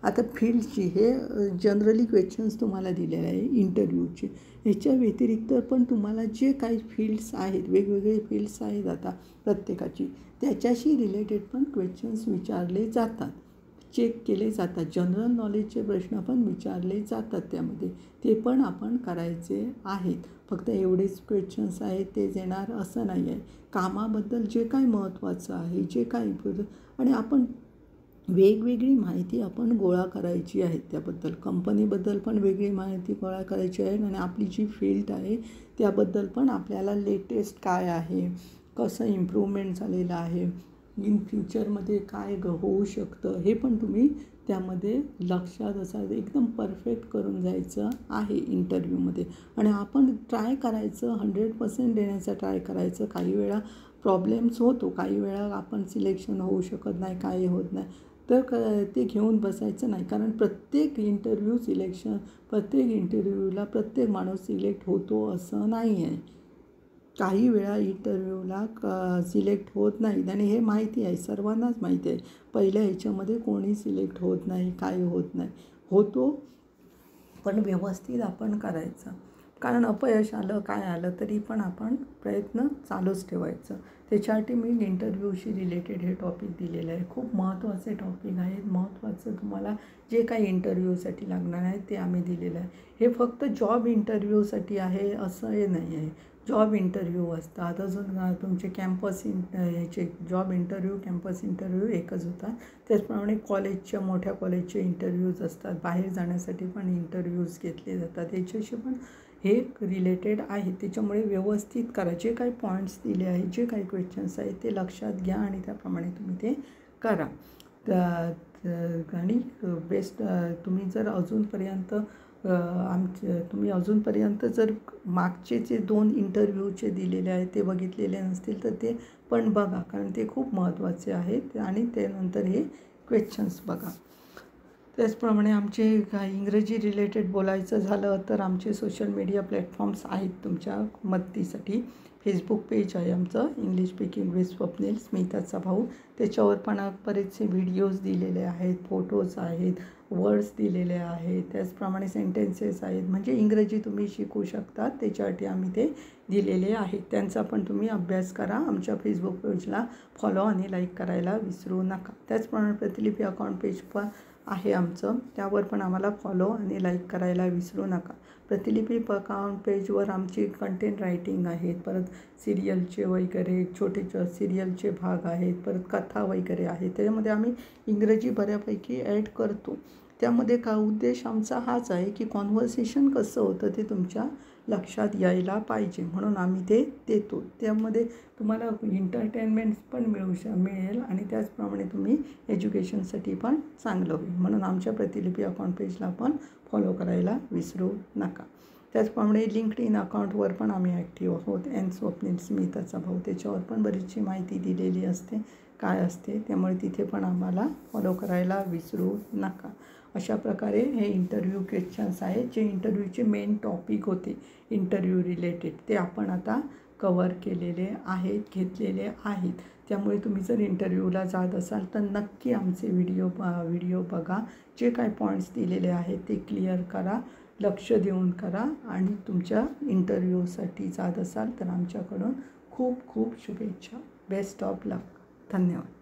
आता फील्डची, हे जनरली क्वेश्चन्स तुम्हाला दिलेले आहे इंटरव्ह्यूचे. ह्याच्या व्यतिरिक्त पण तुम्हाला जे काही फील्ड्स आहेत, वेगवेगळे फील्ड्स आहेत आता प्रत्येकाची, त्याच्याशी रिलेटेड पण क्वेश्चन्स विचारले जातात, चेक केले जातात. जनरल नॉलेजचे प्रश्न पण विचारले जातात त्यामध्ये, ते पण आपण करायचे आहेत. फक्त एवढेच क्वेश्चन्स आहेत तेच येणार असं नाही आहे. कामाबद्दल जे काही महत्त्वाचं आहे, जे काही आणि आपण वेगवेगळी माहिती आपण गोळा करायची आहे त्याबद्दल, कंपनीबद्दल पण वेगळी माहिती गोळा करायची आहे आणि आपली जी फील्ड आहे त्याबद्दल पण आपल्याला लेटेस्ट काय आहे, कसं इम्प्रूव्हमेंट झालेलं आहे, इन फ्युचरमध्ये काय होऊ शकतं, हे पण तुम्ही त्यामध्ये लक्षात असायचं. एकदम परफेक्ट करून जायचं आहे इंटरव्ह्यूमध्ये. आणि आपण ट्राय करायचं, 100% देण्याचा ट्राय करायचं. काही वेळा प्रॉब्लेम्स होतो, काही वेळा आपण सिलेक्शन होऊ शकत नाही, काही होत नाही, तर ते घेऊन बसायचं नाही. कारण प्रत्येक इंटरव्ह्यूला प्रत्येक माणूस सिलेक्ट होतो असं नाही आहे. काही वेळा इंटरव्ह्यूला सिलेक्ट होत नाहीत आणि हे माहिती आहे, सर्वांनाच माहिती आहे. पहिल्या ह्याच्यामध्ये कोणी सिलेक्ट होत नाही, काही होत नाही, होतो पण व्यवस्थित आपण करायचं. कारण अपयश आलं काय आलं तरी पण आपण प्रयत्न चालूच ठेवायचं. त्याच्यासाठी मी इंटरव्ह्यूशी रिलेटेड हे टॉपिक दिलेलं आहे. खूप महत्त्वाचे टॉपिक आहेत. महत्त्वाचं तुम्हाला जे काही इंटरव्ह्यूसाठी लागणार आहे ते आम्ही दिलेलं आहे. हे फक्त जॉब इंटरव्ह्यूसाठी आहे असं हे नाही आहे. जॉब इंटरव्ह्यू असतात, अजून तुमचे ह्याचे जॉब इंटरव्ह्यू, कॅम्पस इंटरव्ह्यू एकच होतात. त्याचप्रमाणे मोठ्या कॉलेजचे इंटरव्ह्यूज असतात, बाहेर जाण्यासाठी पण इंटरव्ह्यूज घेतले जातात. याच्याशी पण हे रिलेटेड आहे. त्याच्यामुळे व्यवस्थित करा. जे काही पॉईंट्स दिले आहेत, जे काही क्वेश्चन्स आहेत ते लक्षात घ्या आणि त्याप्रमाणे तुम्ही ते करा. आणि बेस्ट तुम्ही जर अजूनपर्यंत जर मागचे जे 2 इंटरव्ह्यूचे दिलेले आहेत ते बघितलेले नसतील तर ते पण बघा, कारण ते खूप महत्त्वाचे आहेत. आणि त्यानंतर हे क्वेश्चन्स बघा. त्याचप्रमाणे आमचे इंग्रजी रिलेटेड बोलायचं झालं तर आमचे सोशल मीडिया प्लॅटफॉर्म्स आहेत तुमच्या मदतीसाठी. फेसबुक पेज आहे आमचं इंग्लिश स्पीकिंग विथ स्वप्नील, स्मिताचा भाऊ. त्याच्यावर पण बरेचसे व्हिडिओज दिलेले आहेत, फोटोज आहेत, वर्ड्स दिलेले आहेत, त्याचप्रमाणे सेंटेन्सेस आहेत. म्हणजे इंग्रजी तुम्ही शिकू शकता त्याच्यासाठी आम्ही ते दिलेले आहेत. त्यांचा पण तुम्ही अभ्यास करा. आमच्या फेसबुक पेजला फॉलो आणि लाईक करायला विसरू नका. त्याचप्रमाणे प्रतिलिपी अकाउंट पेज पण आहे आमचं, त्यावर पण आम्हाला फॉलो आणि लाईक करायला विसरू नका. प्रतिलिपी अकाउंट पेजवर आमची कंटेंट रायटिंग आहेत, परत सिरियलचे वगैरे छोटे सिरियलचे भाग आहेत, परत कथा वगैरे आहेत. त्याच्यामध्ये आम्ही इंग्रजी बऱ्यापैकी ॲड करतो. त्यामध्ये का उद्देश आमचा हाच आहे की कॉन्व्हर्सेशन कसं होतं ते तुमच्या लक्षात यायला पाहिजे, म्हणून आम्ही ते देतो. त्यामध्ये तुम्हाला एंटरटेनमेंट पण मिळेल आणि त्याचप्रमाणे तुम्ही एज्युकेशनसाठी पण चांगलं होईल. म्हणून आमच्या प्रतिलिपी अकाउंट पेजला पण फॉलो करायला विसरू नका. त्याचप्रमाणे लिंक्डइन अकाउंटवर पण आम्ही ॲक्टिव्ह आहोत. स्वप्नील, स्मिताचा भाऊ. त्याच्यावर पण बरीचशी माहिती दिलेली असते काय असते, त्यामुळे तिथे पण आम्हाला फॉलो करायला विसरू नका. अशा प्रकारे हे इंटरव्ह्यू क्वेश्चन्स आहेत, जे इंटरव्ह्यूचे मेन टॉपिक होते इंटरव्ह्यू रिलेटेड, ते आपण आता कवर केलेले आहेत, घेतलेले आहेत. त्यामुळे तुम्ही जर इंटरव्ह्यूला जात असाल तर नक्की आमचे व्हिडिओ बघा. जे काय पॉईंट्स दिलेले आहेत ते क्लिअर करा, लक्ष देऊन करा आणि तुमच्या इंटरव्ह्यूसाठी जात असाल तर आमच्याकडून खूप खूप शुभेच्छा. बेस्ट ऑफ लक. धन्यवाद.